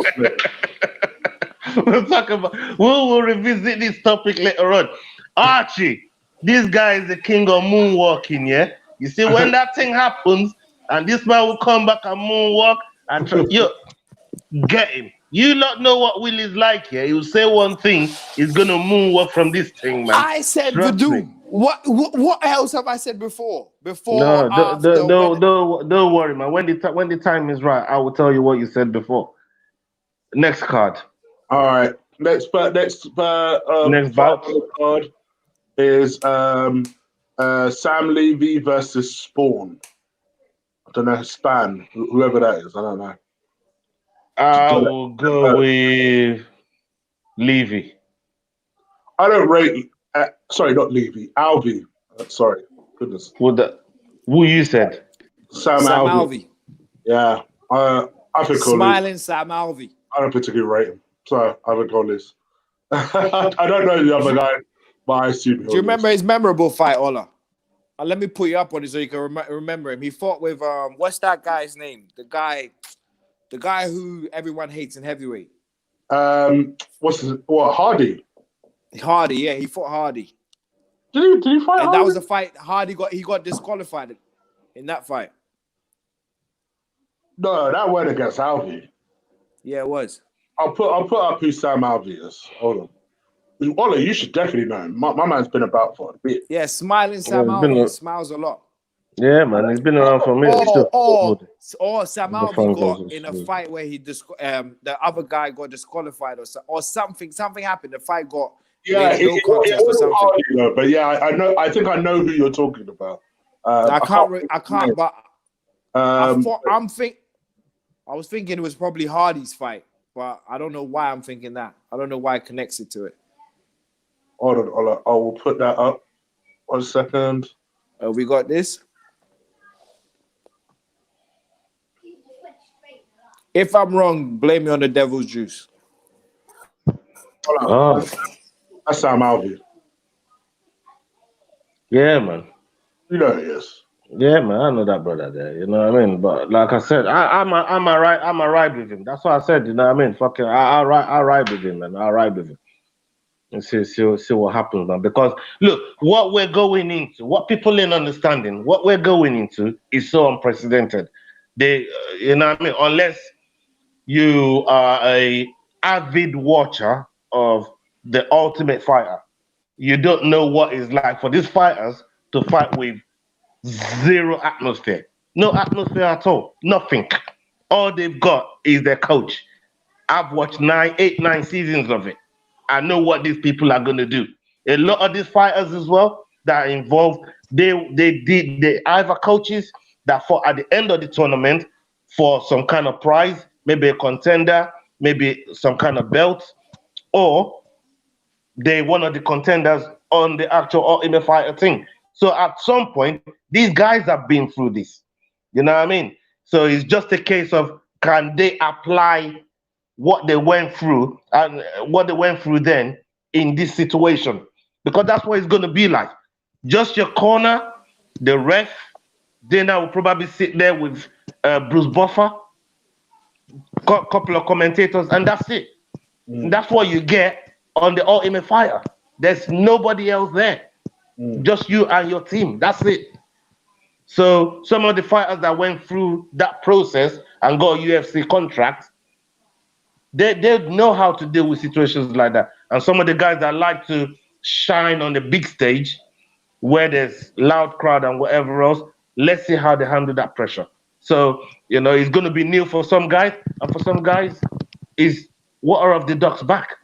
We'll talk about. We'll revisit this topic later on. Archie, this guy is the king of moonwalking. Yeah, you see when that thing happens, and this man will come back and moonwalk and you get him. You not know what Will is like. Yeah, he'll say one thing, he's gonna moonwalk from this thing, man. I said Trust Verdun. me. What else have I said before? No, After, don't worry, man. When the time is right, I will tell you what you said before. Next card. All right. Next bout card is Sam Levy versus Spawn. I don't know, Span, whoever that is. I don't know. I will go with Levy. I don't rate. Sorry, not Levy. Alvey. Sorry, goodness. Who you said? Sam Alvey. Yeah, I think Smiling Sam Alvey. I don't particularly rate him, so I would go Liz. I don't know the other guy, but I assume. Do you remember his memorable fight, Ola? Let me put you up on it so you can remember him. He fought with what's that guy's name? The guy who everyone hates in heavyweight. Hardy? Hardy, yeah, he fought Hardy. Did he fight? And Hardy? that was the fight. Hardy got disqualified in that fight. No, that went against Alvey. Yeah, it was. I'll put up who Sam Alvey is. Hold on. Ola, you should definitely know him. My man's been about for a bit. Yeah, smiling Yeah, Sam it's been Alvey. a, Smiles a lot. yeah, man. He's been around for a minute. He's Or, still or, good. or Sam The Alvey phone got calls. in a fight where the other guy got disqualified or something. Something happened. The fight got Yeah, made no it contest or wasn't something. Hardy though, but yeah, I know. I think I know who you're talking about. I can't. think I his name. can't. But Um, I was thinking it was probably Hardy's fight, but I don't know why I'm thinking that. I don't know why I connects it to it. Hold on, Ola. I will put that up. 1 second. We got this. If I'm wrong, blame me on the devil's juice. Hold on. Oh, That's Sam Alvey. yeah, man. You know who he is. Yeah, man. I know that brother there. You know what I mean? But like I said, I'm a ride with him. That's what I said. You know what I mean? Fucking, I ride with him, man. I ride with him. And see what happens, man. Because look, what we're going into, what people ain't understanding, what we're going into is so unprecedented. You know what I mean? Unless you are a avid watcher of the Ultimate Fighter, you don't know what it's like for these fighters to fight with zero atmosphere, no atmosphere at all, nothing. All they've got is their coach. I've watched 9 seasons of it. I know what these people are going to do. A lot of these fighters as well that are involved, they either coaches that fought at the end of the tournament for some kind of prize, maybe a contender, maybe some kind of belt, or they one of the contenders on the actual Ultimate Fighter thing. So at some point, these guys have been through this. You know what I mean? So it's just a case of can they apply what they went through and what they went through then in this situation, because that's what it's going to be like. Just your corner, the ref. Then I will probably sit there with Bruce Buffer, couple of commentators, and that's it. That's what you get on the Ultimate Fighter. There's nobody else there, just you and your team. That's it. So some of the fighters that went through that process and got UFC contracts, they know how to deal with situations like that. And some of the guys that like to shine on the big stage where there's loud crowd and whatever else, let's see how they handle that pressure. So, it's going to be new for some guys, and for some guys, is water of the ducks back.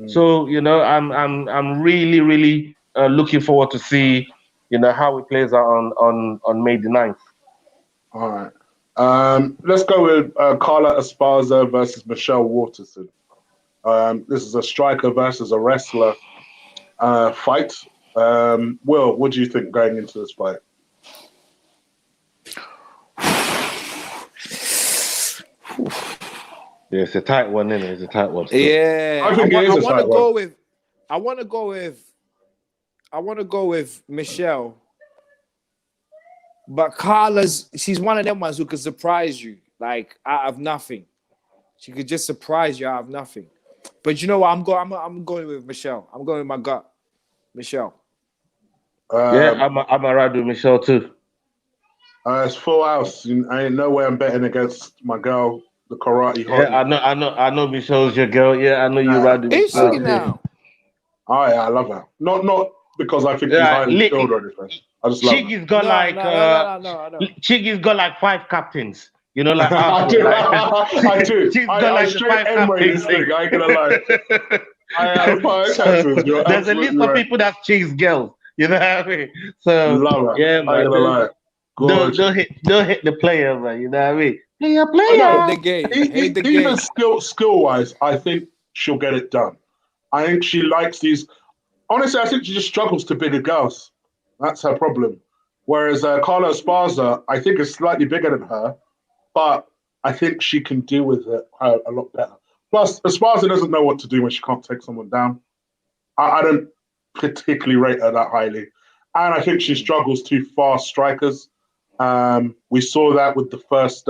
So, I'm really, really looking forward to see, how it plays out on May the 9th. All right. Let's go with Carla Esparza versus Michelle Waterson. This is a striker versus a wrestler fight. Will, what do you think going into this fight? Yeah, it's a tight one, isn't it? It's a tight one. Still. Yeah, I think it is a tight one. I want to go with Michelle, but she's one of them ones who could surprise you, like out of nothing. She could just surprise you out of nothing. But you know what? I'm going with Michelle. I'm going with my gut, Michelle. Yeah, I'm a ride with Michelle too. It's full house. I ain't no way I'm betting against my girl, the karate hottie. Yeah, I know Michelle's your girl. Yeah, I know you ride with Is Michelle. she now? Oh yeah, I love her. Not because I think she's highly skilled or anything. I just love her. Chiggy's got No. Chiggy's got like 5 captains. Like I do. I do. Chig's got I like straight 5 M-way captains. this thing. I ain't gonna lie. I have 5 captains. There's a list of people that's Chig's girls. You know what I mean? So love her. yeah, I ain't man. gonna lie. Don't hit the player, man. You know what I mean? Player. Hate the game. Hate the game. Even skill wise, I think she'll get it done. I think she likes these. Honestly, I think she just struggles to bigger girls. That's her problem. Whereas Carla Esparza, I think is slightly bigger than her, but I think she can deal with it a lot better. Plus, Esparza doesn't know what to do when she can't take someone down. I don't particularly rate her that highly. And I think she struggles to fast strikers. We saw that with the first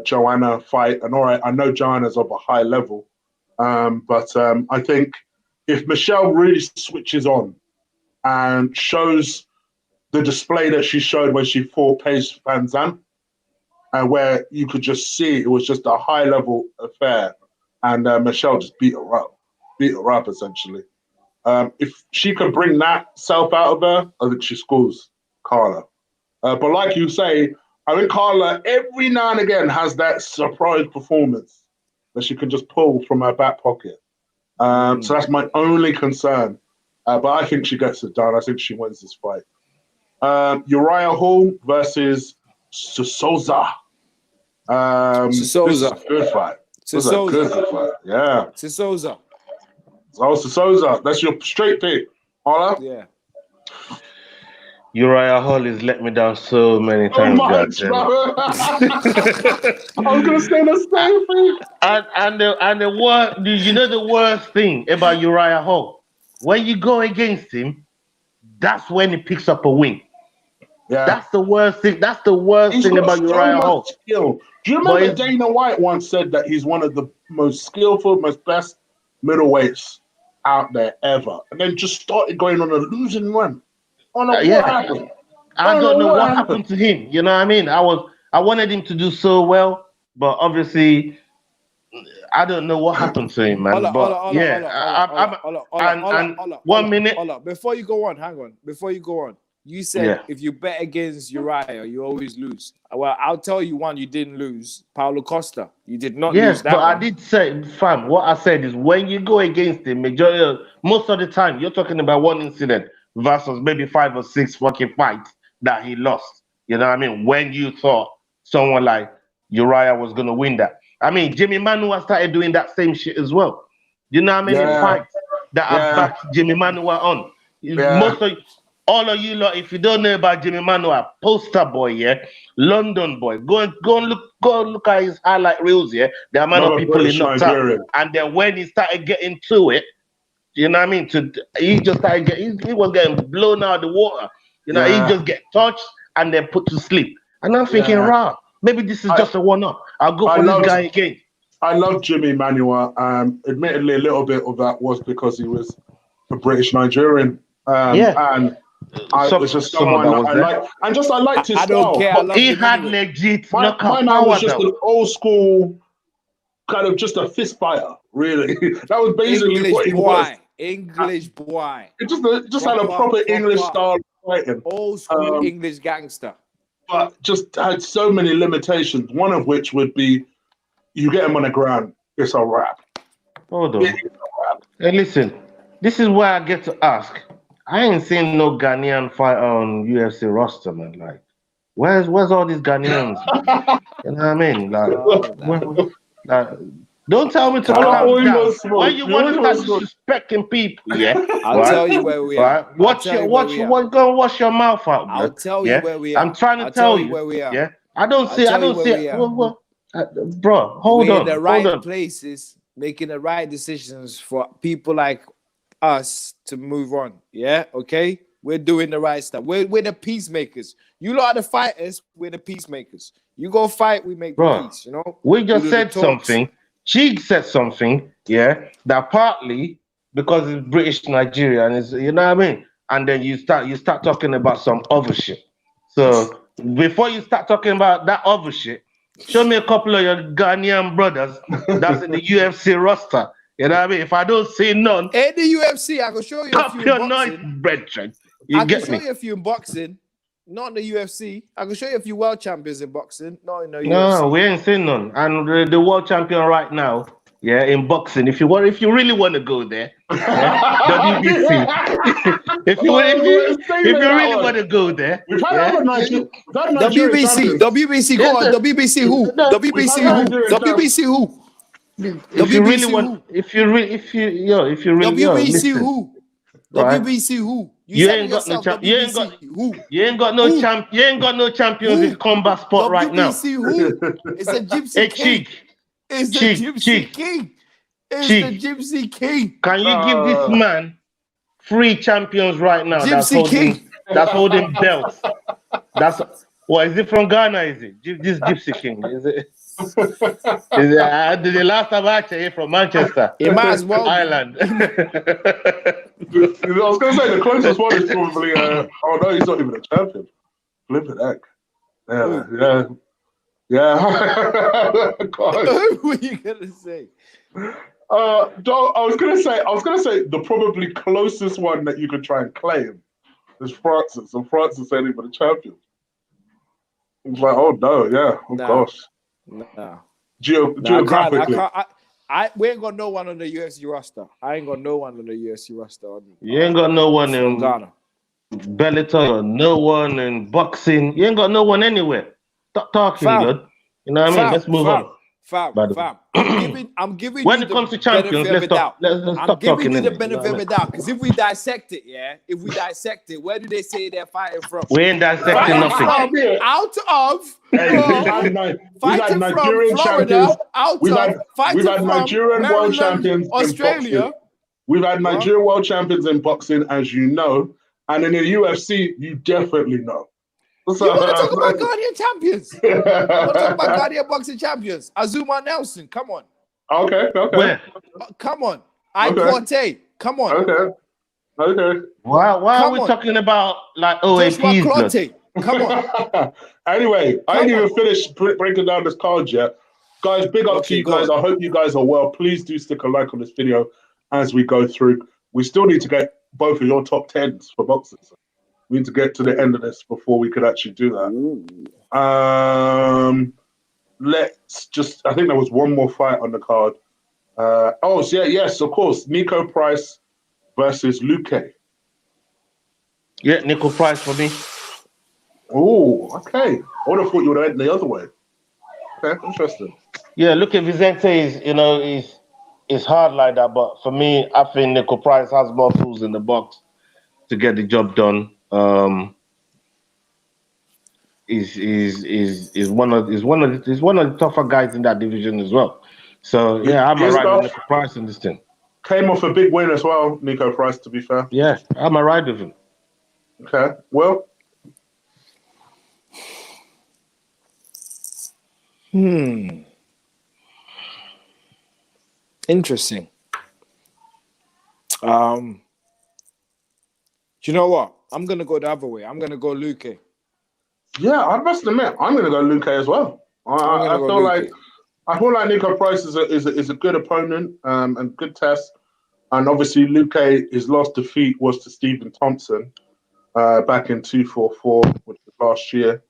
Joanna fight. And all right, I know Joanna's of a high level, but I think if Michelle really switches on and shows the display that she showed when she fought Paige Van Zandt, and where you could just see it was just a high-level affair, and Michelle just beat her up essentially. If she can bring that self out of her, I think she scores Carla. But like you say, I think Carla every now and again has that surprise performance that she can just pull from her back pocket. So that's my only concern. But I think she gets it done. I think she wins this fight. Uriah Hall versus Souza. This is a good fight. This is a good fight. Yeah. Souza. Souza. That's your straight pick. Ola? Yeah. Uriah Hall has let me down so many times. I was gonna say the same thing. And the worst, you know the worst thing about Uriah Hall? When you go against him, that's when he picks up a win. Yeah. That's the worst thing. That's the worst thing about Uriah Hall. Skill. Do you remember Dana White once said that he's one of the most skillful, most best middleweights out there ever, and then just started going on a losing run? What happened? I don't know what happened to him. You know what I mean? I wanted him to do so well, but obviously, I don't know what happened to him, man. One minute. Before you go on, hang on. Before you go on, you said if you bet against Uriah, you always lose. Well, I'll tell you one you didn't lose. Paulo Costa. You did not lose that. But one. I did say, fam, what I said is when you go against him, most of the time, you're talking about one incident versus maybe 5 or 6 fucking fights that he lost. You know what I mean? When you thought someone like Uriah was going to win that. I mean, Jimmy Manuwa started doing that same shit as well. You know how many fights that I backed Jimmy Manuwa on? All of you lot, if you don't know about Jimmy Manuwa, poster boy, London boy, go and look at his highlight reels, the amount of people he knocked out. And then when he started getting to it, you know what I mean? He just started he was getting blown out of the water. You know, he just get touched and then put to sleep. And I'm thinking, maybe this is just a one-up. I'll go for this guy again. I love Jimmy Manuwa. Admittedly, a little bit of that was because he was a British Nigerian. And I was just someone I like. And just I liked his style. Don't care. He had legit my man was just an old school kind of just a fist fighter, really. That was basically English what he boy. was. English boy. It just had a proper English style fighting. Old school English gangster. But just had so many limitations, one of which would be you get him on the ground, it's a wrap. Hold on. Hey, listen, this is where I get to ask. I ain't seen no Ghanaian fighter on UFC roster, man. Like, where's all these Ghanaians? You know what I mean? Like, don't tell me to calm down. Why you want to start disrespecting people? I'll tell you where we are. Watch your mouth out, bro. I'll tell you where we are. I'm trying to tell you where we are. Yeah, I don't see it. Bro, hold on. We're in the right places, making the right decisions for people like us to move on. Yeah, okay. We're doing the right stuff. We're the peacemakers. You lot are the fighters. We're the peacemakers. You go fight, we make peace. You know. We just said something. Chig said something, that partly because it's British Nigerian, is you know what I mean? And then you start talking about some other shit. So before you start talking about that other shit, show me a couple of your Ghanaian brothers that's in the UFC roster. You know what I mean? If I don't see none, in the UFC, I can show you a few in boxing. Brethren. I can show you a few in boxing. Not in the UFC. I can show you a few world champions in boxing. Not in the UFC. No, we ain't seen none. And the world champion right now, in boxing. If you really want to go there, WBC. if you really want to go there, WBC. Go on. WBC who? WBC who? WBC who? If you really want, if you really, WBC who? WBC who? You ain't got no champ. You ain't got no champ. You ain't got no champions in combat sport right now. Who? It's a gypsy king. It's the gypsy king. It's the gypsy king. Can you give this man 3 champions right now? Gypsy king. That's holding belts. Is it from Ghana? Is it this gypsy king? Is it? The last time I checked, from Manchester. It might as well Ireland. I was going to say the closest one is probably. Oh no, he's not even a champion. Flip it, heck. Yeah. Yeah. God. What were you gonna say? I was gonna say the probably closest one that you could try and claim is Francis, and Francis ain't even a champion. It's like, oh no, yeah, oh Nah, gosh. nah. Geographically, We ain't got no one on the UFC roster. I ain't got no one on the UFC roster. You ain't got no one From in Ghana. Bellator, or no one in boxing. You ain't got no one anywhere. Stop talking, Fam. you. You know what I mean? Let's move on. Fam. By the way. I'm giving When you it the comes to benefit champions, of let's the stop. doubt. Let's I'm stop giving talking. you the Innit? You know benefit what I of mean? the doubt. Because if we dissect it, where do they say they're fighting from? We ain't dissecting Fighting nothing. from out of hey, we've fighting had from Nigerian champions. Florida, out We've of had fighting from Nigerian world Maryland, champions in boxing. Australia. We've had What? Nigerian world champions in boxing, as you know, and in the UFC, you definitely know. You want to talk about Guardian champions? I want to talk about Guardian boxing champions. Azuma Nelson, come on. Okay. Where? Come on. Okay. Corte, come on. Okay. Why are we on. talking about like Joshua OAPs? blood? Clotte, come on. Anyway, I ain't Come even on. finished breaking down this card yet. Guys, big up to Okay, you go guys. on. I hope you guys are well. Please do stick a like on this video as we go through. We still need to get both of your top 10s for boxers. We need to get to the end of this before we could actually do that. Let's just, I think there was one more fight on the card. Yes, of course. Nico Price versus Luque. Yeah, Nickel Price for me. Oh, okay. I would have thought you would have went the other way. Okay, interesting. Yeah, look at Vicente is hard like that, but for me, I think Nickel Price has more tools in the box to get the job done. Is one of the tougher guys in that division as well. So yeah, I'm a ride with Nickel Price in this thing. Came off a big win as well, Nico Price, to be fair. Yeah, I'm a ride with him. Okay, well. Interesting. Do you know what? I'm gonna go the other way. I'm gonna go Luque. Yeah, I must admit, I'm gonna go Luque as well. I feel like Nico Price is a good opponent and good test. And obviously, Luque, his last defeat was to Stephen Thompson back in 244, which was last year.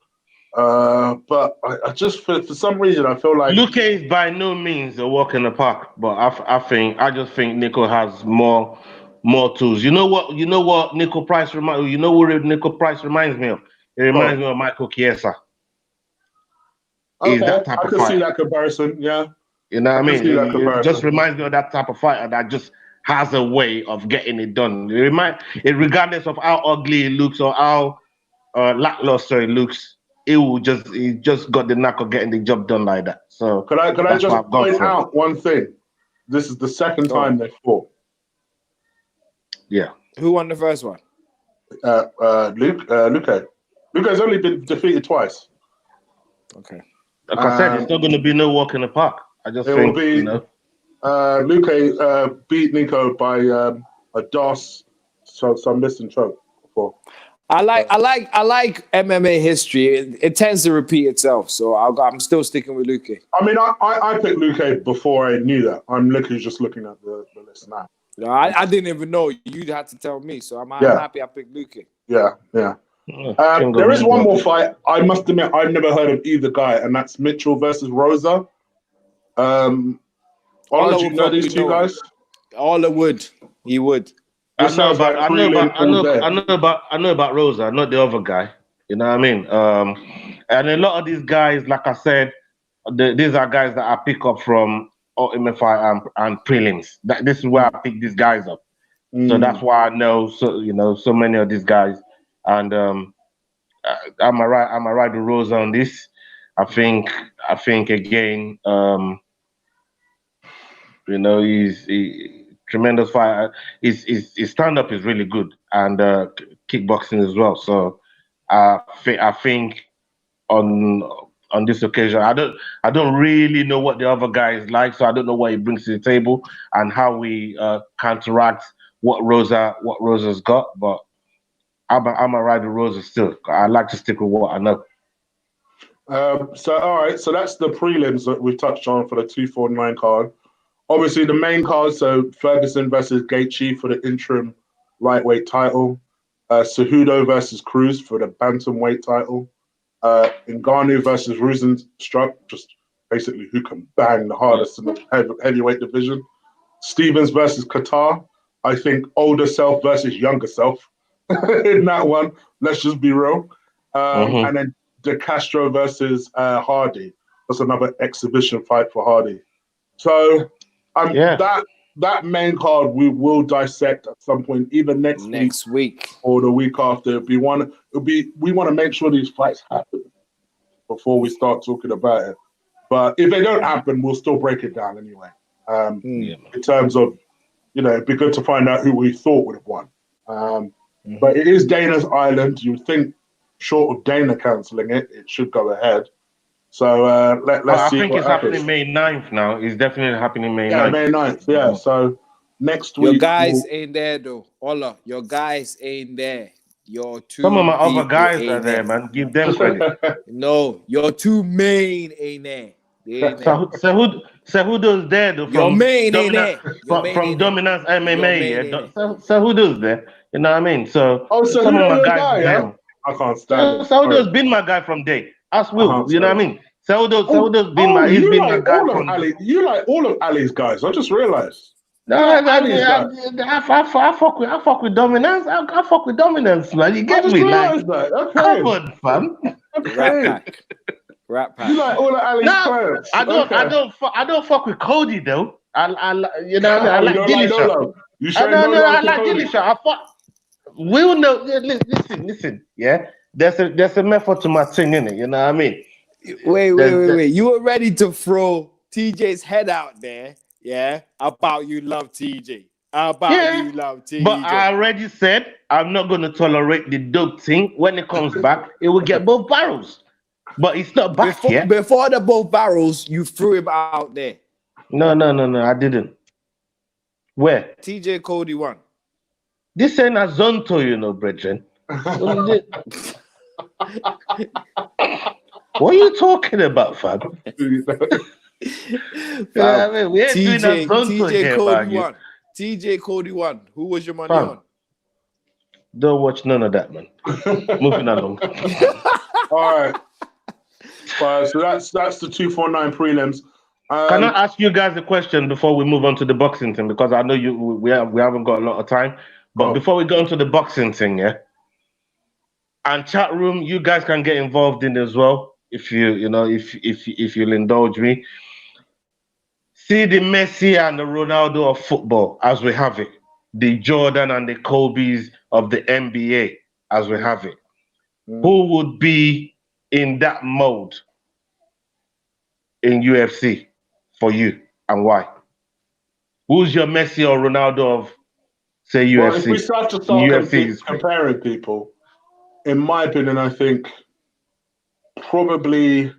But I just, for some reason, I feel like Luque is by no means a walk in the park, but I just think Nico has more tools. You know what Nico Price reminds me of? It reminds me of Michael Chiesa. He's that type I of can see fighter. that comparison. Yeah, You know what I mean? It just comparison. reminds me of that type of fighter that just has a way of getting it done. Regardless of how ugly it looks or how lackluster it looks, he just got the knack of getting the job done like that. So could I just point out one thing? This is the second time they fought. Yeah. Who won the first one? Luque. Luque's only been defeated twice. Okay. Like I said, it's not going to be no walk in the park. I just think, Luque beat Nico by a DOS, so some missing choke. I like MMA history. It tends to repeat itself, so I'm still sticking with Luque. I mean, I picked Luque before I knew that. I'm literally just looking at the list now. No, I didn't even know. You had to tell me, so I'm happy I picked Luque. Yeah. There is one more fight. I must admit, I've never heard of either guy, and that's Mitchell versus Rosa. Ola, do you know these two guys? Ola would. He would. I know about Rosa, not the other guy. You know what I mean? And a lot of these guys, like I said, these are guys that I pick up from Ultimate Fight and prelims. This is where I pick these guys up. So that's why I know so many of these guys. And I'm a ride with Rosa on this. I think again, he's tremendous fighter. His stand up is really good, and kickboxing as well. So I think on this occasion, I don't really know what the other guy is like, so I don't know what he brings to the table and how we counteract what Rosa's got. But I'm a ride with Rosa still. I like to stick with what I know. So all right, so that's the prelims that we've touched on for the 249 card. Obviously, the main card, so Ferguson versus Gaethje for the interim lightweight title. Cejudo versus Cruz for the bantamweight title. Ngannou versus Rozenstruik, just basically who can bang the hardest in the heavyweight division. Stevens versus Qatar. I think older self versus younger self in that one. Let's just be real. And then De Castro versus Hardy. That's another exhibition fight for Hardy. So that main card we will dissect at some point, either next week or the week after. We want to make sure these fights happen before we start talking about it. But if they don't happen, we'll still break it down anyway. In terms of, it'd be good to find out who we thought would have won. But it is Dana's island. You would think, short of Dana cancelling it, it should go ahead. So let's see. I think it's happening May 9th now. It's definitely happening May 9th. Yeah, May 9th. Yeah. So next week. Your guys ain't there though. Ola, your guys ain't there. Your two. Some of my other guys are there, man. Give them credit. No, your two main ain't there. So who does there though? Your main ain't there. From Dominance MMA, yeah. So who does there? You know what I mean? So so some of my guys, yeah? I can't stand it. So who does been my guy from day? Ask Will. You know what I mean? So who does been my? He's been my guy from. You like all of Ali's guys. I just realized. No, I fuck with Dominance. I fuck with Dominance, man. You get me, like, okay. Come on, fam. Okay. Rat Pack. You like all of Ali's players. I don't fuck with Cody though. I like Dillashaw. I like Dillashaw. I fuck. We'll know. Listen. Yeah, there's a method to my thing, innit? You know what I mean? Wait. You were ready to throw TJ's head out there. Yeah, about you love TJ. You love TJ. But I already said I'm not going to tolerate the dope thing. When it comes back, it will get both barrels. But it's not back yet. Before the both barrels, you threw him out there. No, I didn't. Where? TJ Cody won. This ain't a Zonto, brethren. What are you talking about, fam? I mean, we ain't doing a Zonto here, Cody won. TJ Cody won. Who was your money on? Don't watch none of that, man. Moving along. All right. So that's the 249 prelims. Can I ask you guys a question before we move on to the boxing thing? Because I know we haven't got a lot of time. But before we go into the boxing thing, yeah, and chat room, you guys can get involved in it as well if if you'll indulge me. See the Messi and the Ronaldo of football as we have it, the Jordan and the Kobe's of the NBA as we have it. Who would be in that mode in UFC for you and why? Who's your Messi or Ronaldo of, say, UFC? Well, if we start comparing people, in my opinion, I think probably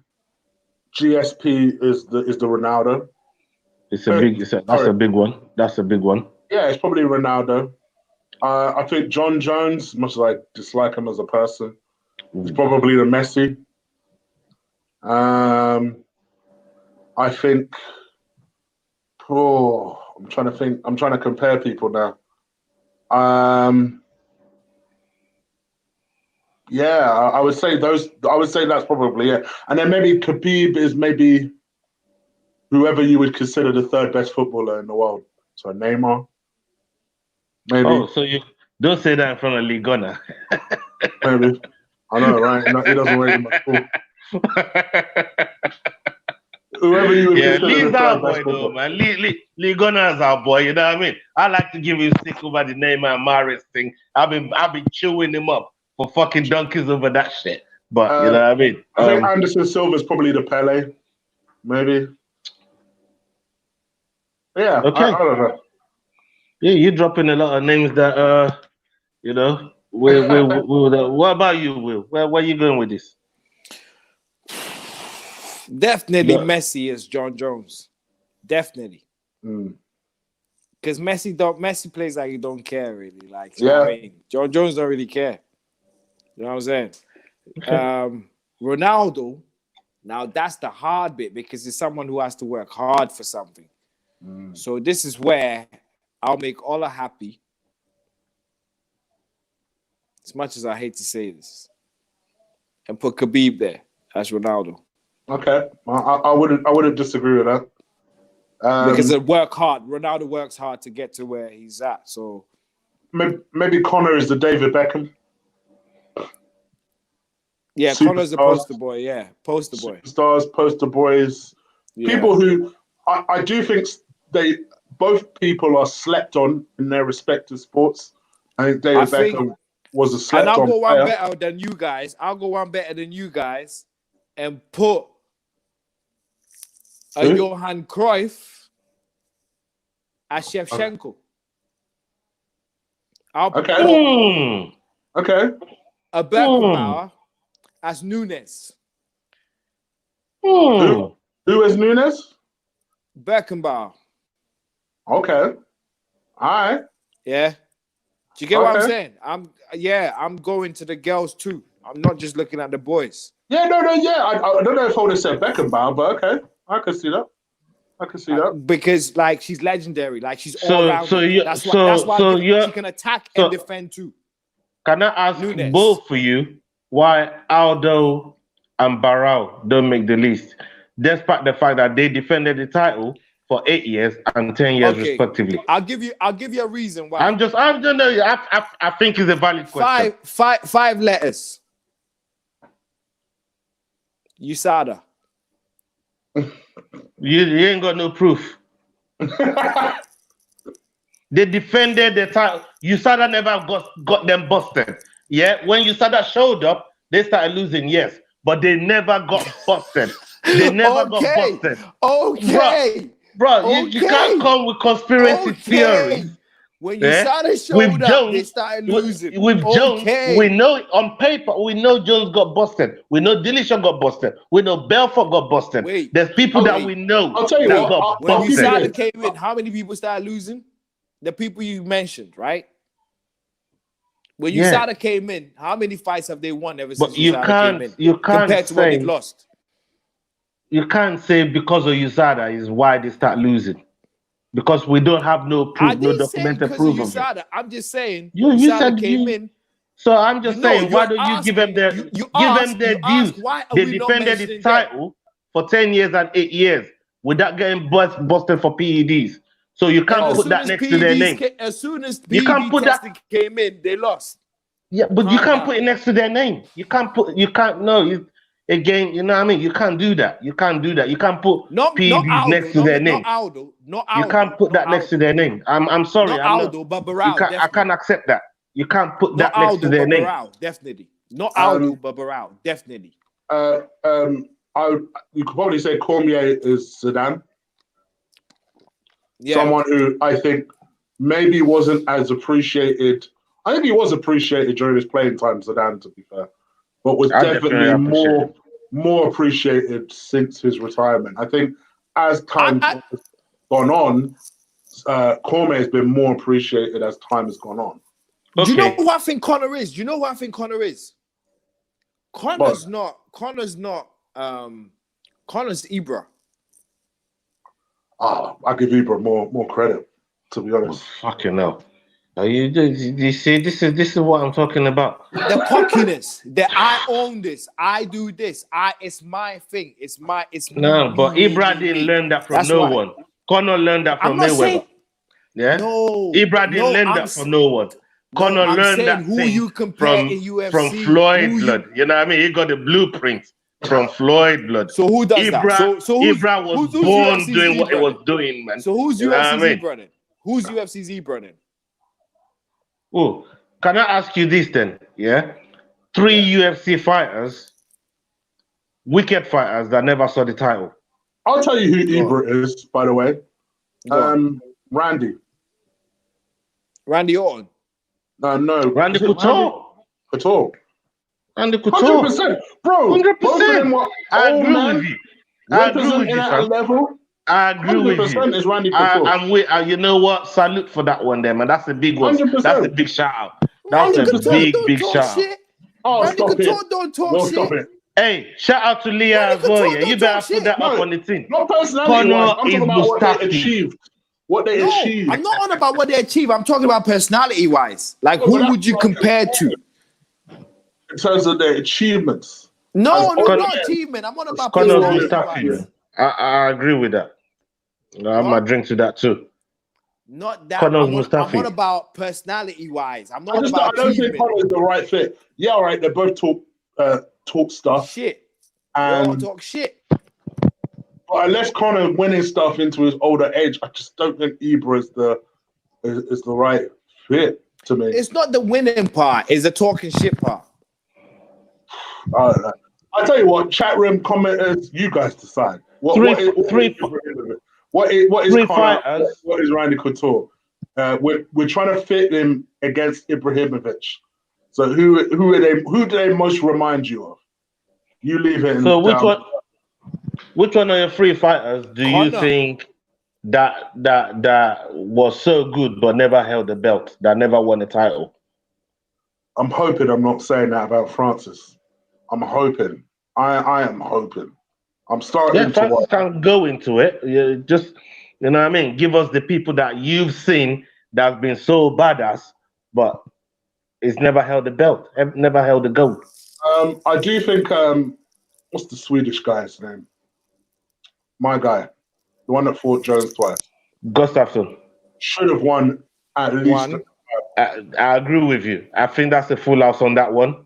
GSP is the Ronaldo. That's a big one. That's a big one. Yeah, it's probably Ronaldo. I think John Jones, much as I dislike him as a person, is probably the Messi. I think. I'm trying to think. I'm trying to compare people now. Yeah, I would say those. I would say that's probably it. And then maybe Khabib is maybe whoever you would consider the third best footballer in the world. So Neymar, maybe. Oh, so you don't say that in front of Ligona. Maybe. I know, right? No, it doesn't rate him at all. Whoever you would consider Lee's the third our best boy, though, footballer. man. Ligona is our boy. You know what I mean? I like to give him stick over the Neymar and Mahrez thing. I've been chewing him up for fucking donkeys over that shit. But you know what I mean? I think Anderson Silva's probably the Pele, maybe. Yeah, okay. I don't know. Yeah, you're dropping a lot of names that what about you, Will? Where are you going with this? Definitely Messi is John Jones. Definitely. Because Messi plays like he don't care really. Like, you know what I mean? John Jones don't really care. You know what I'm saying? Ronaldo, Now that's the hard bit because it's someone who has to work hard for something. So this is where I'll make Ola happy. As much as I hate to say this, and put Khabib there as Ronaldo. Okay, I wouldn't disagree with that. Because they work hard. Ronaldo works hard to get to where he's at. So maybe Conor is the David Beckham. Yeah, Conor's the poster boy. Yeah, poster boy. Stars, poster boys. Yeah. People who I do think both people are slept on in their respective sports. I think David Beckham was a slept on. And I'll go player. one better than you guys. I'll go one better than you guys and put a Johan Cruyff as Shevchenko. I'll put okay. A Beckenbauer as Nunes. Who is Nunes? Beckenbauer. Okay. All right. Yeah. Do you get what I'm saying? I'm going to the girls too. I'm not just looking at the boys. Yeah, no. I don't know if I would have said Beckenbauer, but okay. I can see that. Because like she's legendary. Like she's all around. That's why she can attack and defend too. Can I ask both of you why Aldo and Barao don't make the list, despite the fact that they defended the title for 8 years and 10 years respectively? I'll give you a reason why. I think it's a valid question. Five letters. USADA. You ain't got no proof. They defended the title. USADA never got them busted. Yeah, when USADA showed up, they started losing, yes, but they never got busted. They never got busted. Okay. Bro, you can't come with conspiracy theories. When USADA showed up, they started losing. With Jones, we know on paper, we know Jones got busted. We know Dillashaw got busted. We know Belfort got busted. There's people that we know I'll tell you that what, got when busted. USADA came in, how many people started losing? The people you mentioned, right? When USADA came in, how many fights have they won ever since USADA came in? You can't compared to what they've lost. You can't say because of USADA is why they start losing. Because we don't have no proof, no documented proof of it. I'm just saying USADA came in. So I'm just saying, why don't you give them their dues? They defended the title for 10 years and 8 years without getting busted for PEDs. So you can't put that next to their name. As soon as PED testing came in, they lost. Yeah, but you can't put it next to their name. Again, you know what I mean? You can't do that. You can't put PEDs next to their name. You can't put that next to their name. I'm sorry. I can't accept that. You can't put that next to their name. Definitely. Not Aldo, but Barao. Definitely. You could probably say Cormier is Zidane. Yeah. Someone who I think maybe wasn't as appreciated. I think he was appreciated during his playing time, Zidane, to be fair, but was definitely more appreciated since his retirement. I think as time has gone on, Cormier has been more appreciated as time has gone on. Do you know who I think Conor is? Conor's Ibra. I give Ibra more credit, to be honest. Fucking hell. You see, this is what I'm talking about. The cockiness that I own this, I do this, it's my thing, it's no, but Ibra didn't learn that from one. Conor learned that from Mayweather. Yeah, no, Ibra didn't learn that from no one. Conor learned that who you compare in UFC from Floyd blood. You know what I mean? He got the blueprint from Floyd blood. So who does that? Ibra was born doing what he was doing, man. So who's UFC's Ibra then? Who's UFC's Ibra then? Oh, can I ask you this then? Yeah, 3 UFC fighters, wicked fighters that never saw the title. I'll tell you who Ibra is, by the way. Randy Orton. No. Randy Couture. Randy Couture. 100%. Bro, 100%. I agree with you. I agree with you. Is Randy Couture. I'm with, you know what? Salute for that one there, man. That's a big one. 100%. That's a big shout out. That's a big shout out. Oh, Randy stop Couture it. don't talk No, shit. stop it. Hey, shout out to Leah Randy as well. Couture Yeah, don't you talk better shit. put that up No, on the team. not personality-wise. Connor I'm talking is about what they Mustafi. achieved. What they No, achieved. I'm not on about what they achieve. I'm talking about personality-wise. Like, No, but who that's would you what I'm compare to? in terms of their achievements. No, As not achievement. I'm on about Connor's Yeah. Mustafi, personality-wise. man. I agree with that. I'm What? a drink to that too. Not that. Connor's I'm on Mustafi. about personality-wise. I'm I not just about I don't think achievement. Connor is the right fit. Yeah, all right, they both talk stuff. Shit. They all And talk shit. but unless Connor winning stuff into his older age, I just don't think Ibra is the right fit to me. It's not the winning part. It's the talking shit part. I tell you what, chat room commenters, you guys decide. What is three Connor? fighters. What is Randy Couture? We're trying to fit him against Ibrahimovic. So who do they most remind you of? You leave it. So which one of your three fighters do you Connor. think that was so good but never held the belt, that never won a title? I'm hoping I'm not saying that about Francis. I'm hoping. I am hoping. I'm starting Yeah, to Francis watch. can go into it. You just, you know what I mean? Give us the people that you've seen that have been so badass, but it's never held the belt, never held the gold. I do think what's the Swedish guy's name? My guy, the one that fought Jones twice, Gustafsson. should have won at least. One. I agree with you. I think that's a full house on that one.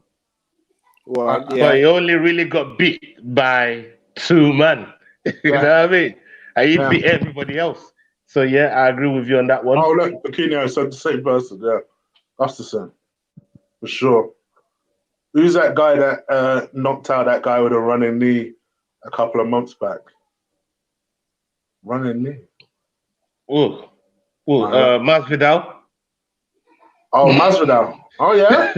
Well, But yeah. he only really got beat by two men. You know what I mean? And he beat everybody else. So yeah, I agree with you on that one. Oh look, Aquino said the same person. Yeah, that's the same for sure. Who's that guy that knocked out that guy with a running knee a couple of months back? Running knee. Oh, Masvidal. Oh, Masvidal. Oh yeah.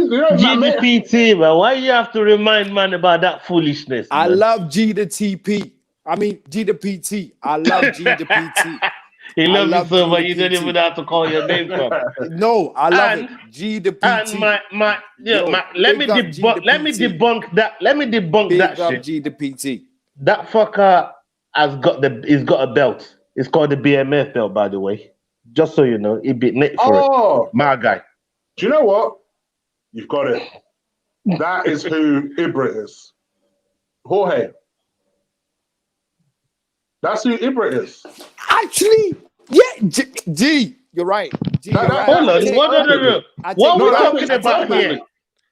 GDPT, man. Why you have to remind man about that foolishness? I man? love G the TP. I mean G the PT. I love G the PT. He loves you love so G much the you don't PT. even know how to call your name from. No, I love And- it. G the PT. And let me big up debunk that. Let me debunk Big that up shit. G the PT. That fucker he's got a belt. It's called the BMF belt, by the way. Just so you know, he beat Nick for it. My guy. Do you know what? You've got it. That is who Ibra is. Jorge. That's who Ibra is. Actually, yeah, G, you're right. G, you're right. Hold on. No. What No, we that talking makes about perfect. here?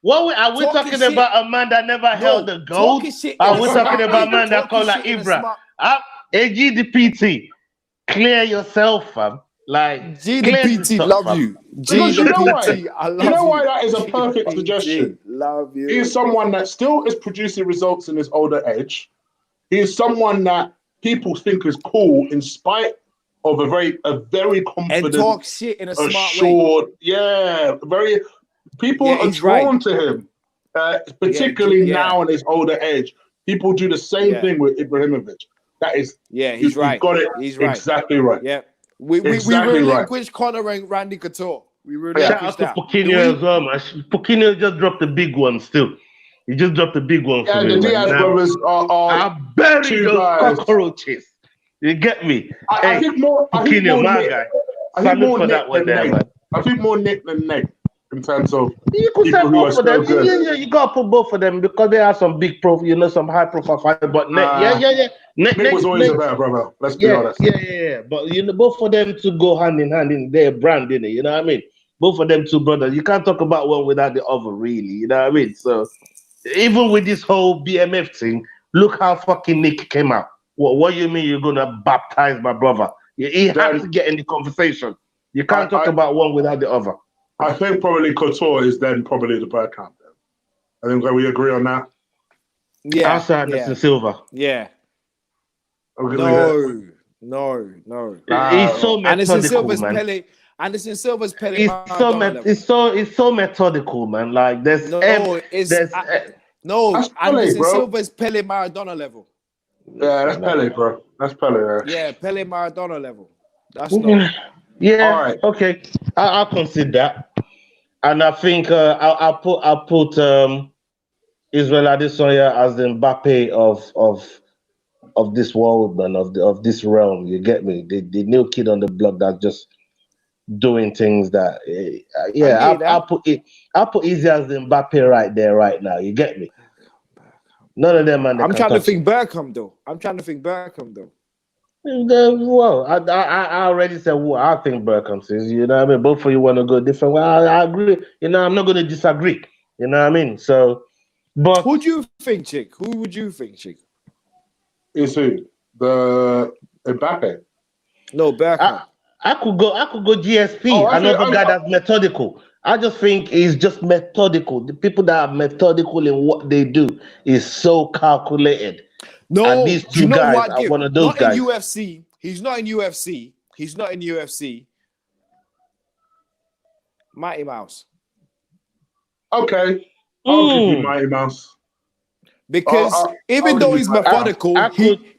Are we talking shit. about a man that never held the gold? talking shit Are in we a talking smart about a way. man that Talking called like shit in a Ibra? smart- AG the PT. Clear yourself, fam. Like G the clear PT, yourself, love fam. you. G Because you the know why? PT, I love You know why you. that is a G the perfect PT, suggestion? Love you. He is someone that still is producing results in his older age. He is someone that people think is cool in spite of a very and confident, talk shit in a smart way. assured, very. People Yeah, are he's drawn right. to him, particularly Yeah. now in his older age. People do the same thing with Ibrahimovic. That is, Yeah, he's right. You've got it. He's right. Exactly right. Yeah. We Exactly relinquished Conor and Randy Couture. We Shout out relinquished to that. Poquinho as well, man. Poquinho just dropped the big one still. He just dropped the big one for Yeah, me, the man. Diaz brothers are I buried two those guys. cockroaches. You get me? I think more. I think Poquinho, more my Nick. guy. I think Salute more for Nick that one than there, Neg. man. I think more Nick than Neg in terms of You could say people who are both of so them. good. Yeah, you gotta put both of them because they have some big profile, some high profile fighter. But Nick was always a better brother. Let's be honest. Yeah. But both of them to go hand in hand in their brand, innit? You know what I mean? Both of them two brothers. You can't talk about one without the other, really. You know what I mean? So even with this whole BMF thing, look how fucking Nick came out. What do you mean you're gonna baptize my brother? He has to get in the conversation. You can't talk about one without the other. I think probably Couture is then probably the bad camp. I think we agree on that. Yeah. Outside Anderson Silva. Yeah. Okay, No. He's so Anderson methodical, Silva's man. Pele. Anderson Silva's Pele. It's so methodical, man. Like Anderson Silva's Pele Maradona level. Yeah, that's Pele, bro. That's Pele. Yeah, Pele Maradona level. That's not. Yeah. All right. Okay. I'll consider that, and I think I'll put Israel Adesanya as the Mbappe of this world, man, of this realm. You get me? The new kid on the block that's just doing things that, I'll put easy as the Mbappe right there, right now. You get me? None of them, man. I'm trying to think Bergkamp though. Well, I already said what I think Bergkamp is. You know what I mean? Both of you want to go different way. I agree. You know, I'm not going to disagree. You know what I mean? So, but Who do you think, Chig? Who would you think, Chig? Is who? The Mbappe? No, Bergkamp. I could go GSP, another guy that's methodical. I just think he's just methodical. The people that are methodical in what they do is so calculated. No, and these two guys are one of those not guys. in UFC. He's not in UFC. Mighty Mouse. Okay. I'll give you Mighty Mouse. Because even though he's methodical,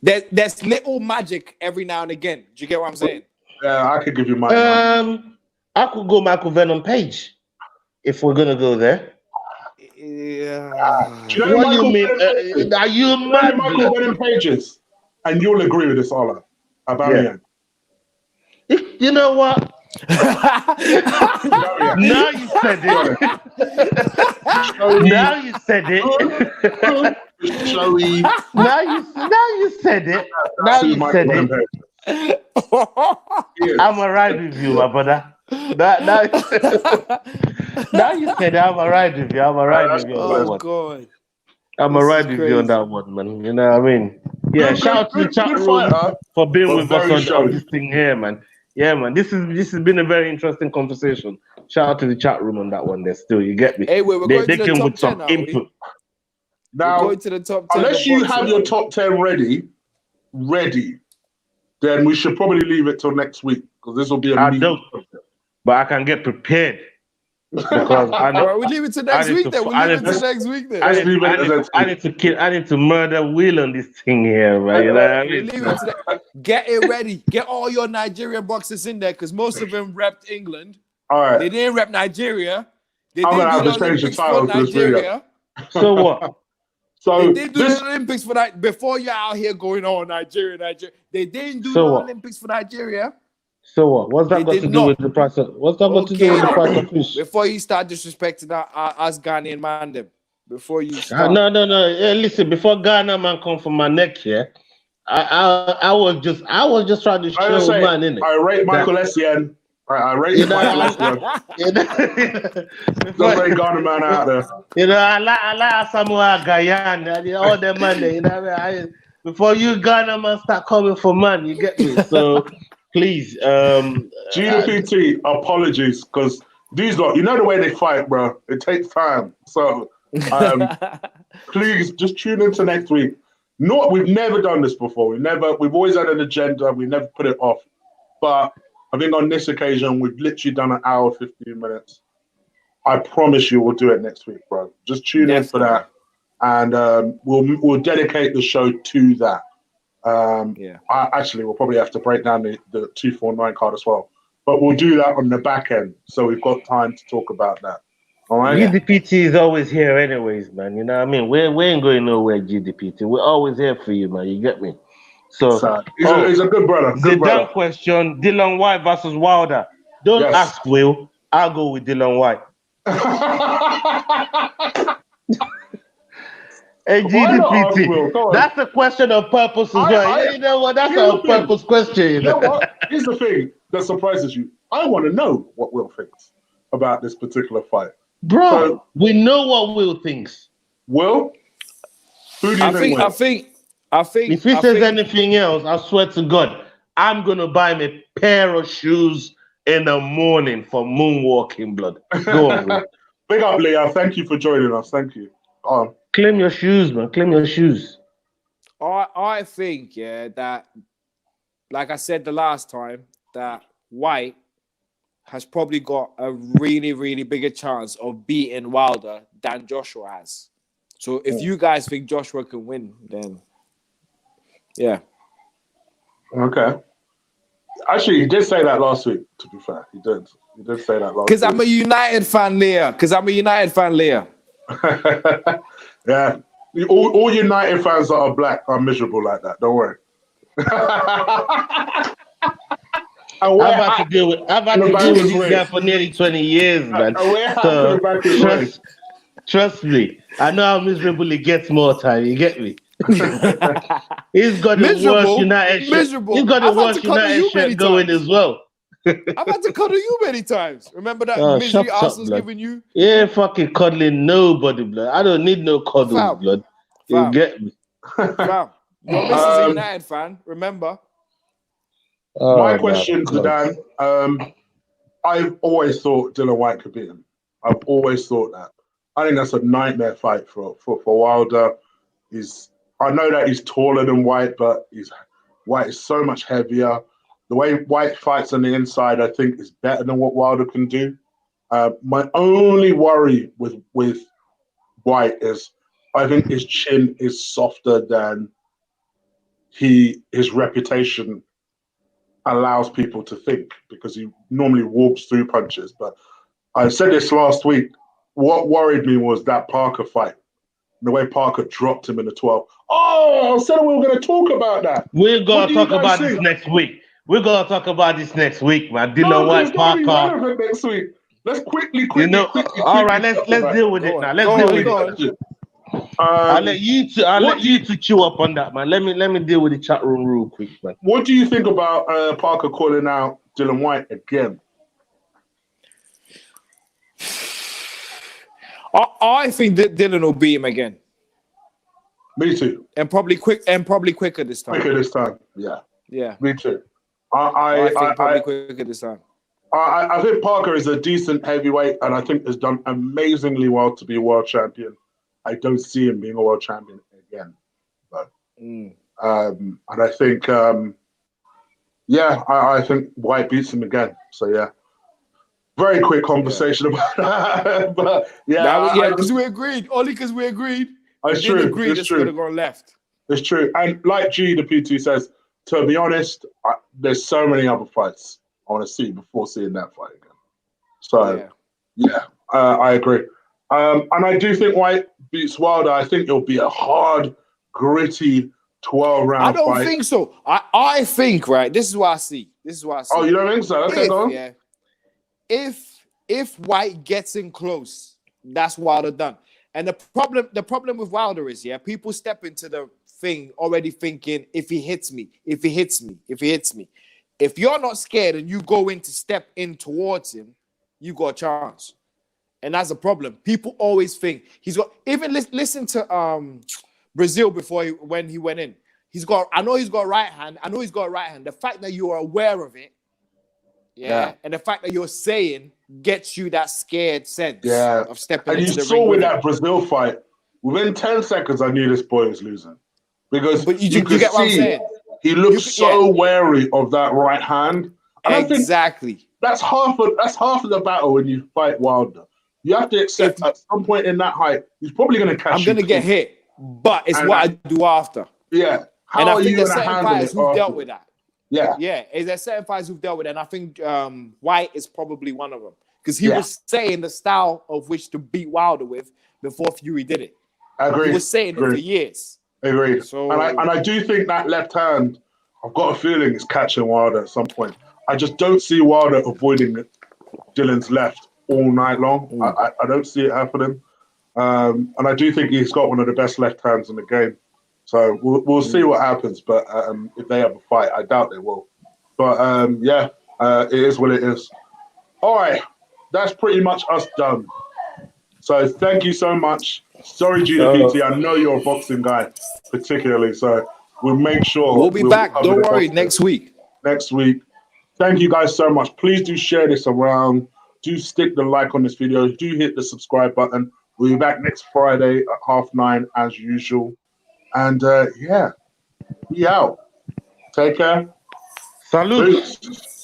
there's little magic every now and again. Do you get what I'm saying? Yeah, I could give you Mighty Mouse. I could go Michael Venom Page if we're gonna go there. Yeah. Do you know What do you mean? Are you mad? Michael Venom Pages? And you'll agree with this, Ola. About You know what? Now you said it. Now you said it. Now you said it. Now you said it. I'm alright with you, my brother. Now you said I'm alright with you. I'm alright with you. Oh God. I'm alright with you on that one, man. You know what I mean? Yeah, shout out to the chat room for being with us on this thing here, man. Yeah, man. This has been a very interesting conversation. Shout out to the chat room on that one there still. You get me? Hey, we're going to the top 10 now. Input. Now, we're going to the top 10 unless you have your top 10 ready, then we should probably leave it till next week because this will be a meeting. But I can get prepared. Because we leave it to next week then. I need to murder Will on this thing here, man. You know what I mean? Get it ready. Get all your Nigerian boxers in there because most of them repped England. All right. They didn't rep Nigeria. I'm gonna have to change the title for this video. So what? So they did do the Olympics for that before you're out here going on Nigeria. They didn't do the Olympics for Nigeria. So what? What's that got to do with the price of? What's that got to do with the price of fish? Before you start disrespecting us Ghanaian man, them. Before you start. No. Yeah, listen, before Ghana man come from my neck here, I was just trying to show man in it. I rate Michael Essien. I rate Michael Essien. Just rate Ghana man out there. You know, I like Samoa Guyana, all them man there. You know what I mean? Before you Ghana man start coming for man, you get me? So. Please, GDPT, apologies, because these lot, you know the way they fight, bro. It takes time. So please just tune into next week. We've never done this before. We've always had an agenda. We never put it off. But I think on this occasion, we've literally done an hour, 15 minutes. I promise you we'll do it next week, bro. Just tune in for that. And we'll dedicate the show to that. We'll probably have to break down the 249 card as well, but we'll do that on the back end, so we've got time to talk about that. All right. GDPT is always here, anyways, man. You know what I mean? We ain't going nowhere, GDPT. We're always here for you, man. You get me? So he's a good brother. The dumb question: Dylan White versus Wilder. Don't ask Will. I'll go with Dylan White. Hey, GDPT. That's a question of purpose as well. You know what? That's a purpose question. You know what? Here's the thing that surprises you. I want to know what Will thinks about this particular fight. Bro, we know what Will thinks. Will? Who do you think? I think if he says anything else, I swear to God, I'm going to buy him a pair of shoes in the morning for moonwalking, blood. Go on, Will. Big up, Leah. Thank you for joining us. Thank you. Claim your shoes, man. Claim your shoes. I think, that, like I said the last time, that White has probably got a really, really bigger chance of beating Wilder than Joshua has. So if you guys think Joshua can win, then yeah. Okay. Actually, he did say that last week, to be fair. He did say that last week. Because I'm a United fan, Leah. Yeah. All United fans that are black are miserable like that. Don't worry. I've had to deal with this guy for nearly 20 years, man. And we're happy So back his race. trust me. I know how miserable it gets more time. You get me? He's got the worst United shirt. Miserable. He's got the I've had to worst cuddle United you many shirt going times. as well. I've had to cuddle you many times. Remember that Oh, misery shut up, Arsenal's blood. giving you? You ain't fucking cuddling nobody, blood. I don't need no cuddles, Fam. blood. You Fam. get me? Fam. Your missus is a United fan, remember? Oh, My my question, God. Zidane, I've always thought Dylan White could beat him. I've always thought that. I think that's a nightmare fight for Wilder. I know that he's taller than White, but White is so much heavier. The way White fights on the inside, I think, is better than what Wilder can do. My only worry with White is I think his chin is softer than his reputation allows people to think, because he normally walks through punches. But I said this last week. What worried me was that Parker fight. The way Parker dropped him in the 12th. Oh, I said we were going to talk about that. We're What going do to you talk guys about think? this next week. We're going to talk about this next week, man. No, Dylan because White, it's going to be Parker. relevant next week. Let's quickly You know, all right, talk let's about deal with Go it on. now. Let's Go deal on, with go it. on. I'll let you what do you to chew up on that, man. Let me deal with the chat room real quick, man. What do you think about Parker calling out Dylan White again? I think that Dylan will beat him again. Me too. And probably quicker this time. Quicker this time. Yeah. Yeah. Me too. I think probably quicker this time. I think Parker is a decent heavyweight, and I think has done amazingly well to be a world champion. I don't see him being a world champion again. But, and I think, I think White beats him again. So, yeah. Very quick conversation about that. But, yeah. Because we agreed. Only because we agreed. It's We didn't true. agree It's this true. would have gone left. It's true. And like G, the PT says, to be honest, there's so many other fights I want to see before seeing that fight again. So, I agree. And I do think White beats Wilder. I think it'll be a hard, gritty 12-round fight. I don't think so. I think, right, this is what I see. Oh, you don't think so? Okay, go on. Yeah. If White gets in close, that's Wilder done. And the problem with Wilder is, people step into the thing already thinking, if he hits me. If you're not scared and you go in to step in towards him, you got a chance. And that's a problem. People always think he's got, even listen to Brazil when he went in. I know he's got a right hand. The fact that you are aware of it, and the fact that you're saying gets you that scared sense of stepping into the ring. And you saw with that Brazil fight, within 10 seconds, I knew this boy was losing. Because you could get what I'm see saying? he looked so wary of that right hand. And exactly. I think that's half of the battle when you fight Wilder. You have to accept at some point in that height, he's probably going to catch you. I'm going to get hit, but it's what I do after. Yeah. And I think there's certain fighters who've dealt with that. Yeah. Yeah. There's certain fighters who've dealt with it. And I think White is probably one of them. Because he was saying the style of which to beat Wilder with before Fury did it. I agree. He was saying it for years. I agree. So, and I do think that left hand, I've got a feeling it's catching Wilder at some point. I just don't see Wilder avoiding Dylan's left all night long. I don't see it happening. And I do think he's got one of the best left hands in the game. So we'll see what happens. But if they have a fight, I doubt they will. But it is what it is. All right. That's pretty much us done. So thank you so much. Sorry, GDPT. I know you're a boxing guy, particularly. So we'll make sure we'll be back. Don't worry. Next week. Thank you guys so much. Please do share this around. Do stick the like on this video. Do hit the subscribe button. We'll be back next Friday at 9:30 as usual. And we out. Take care. Salute. Peace.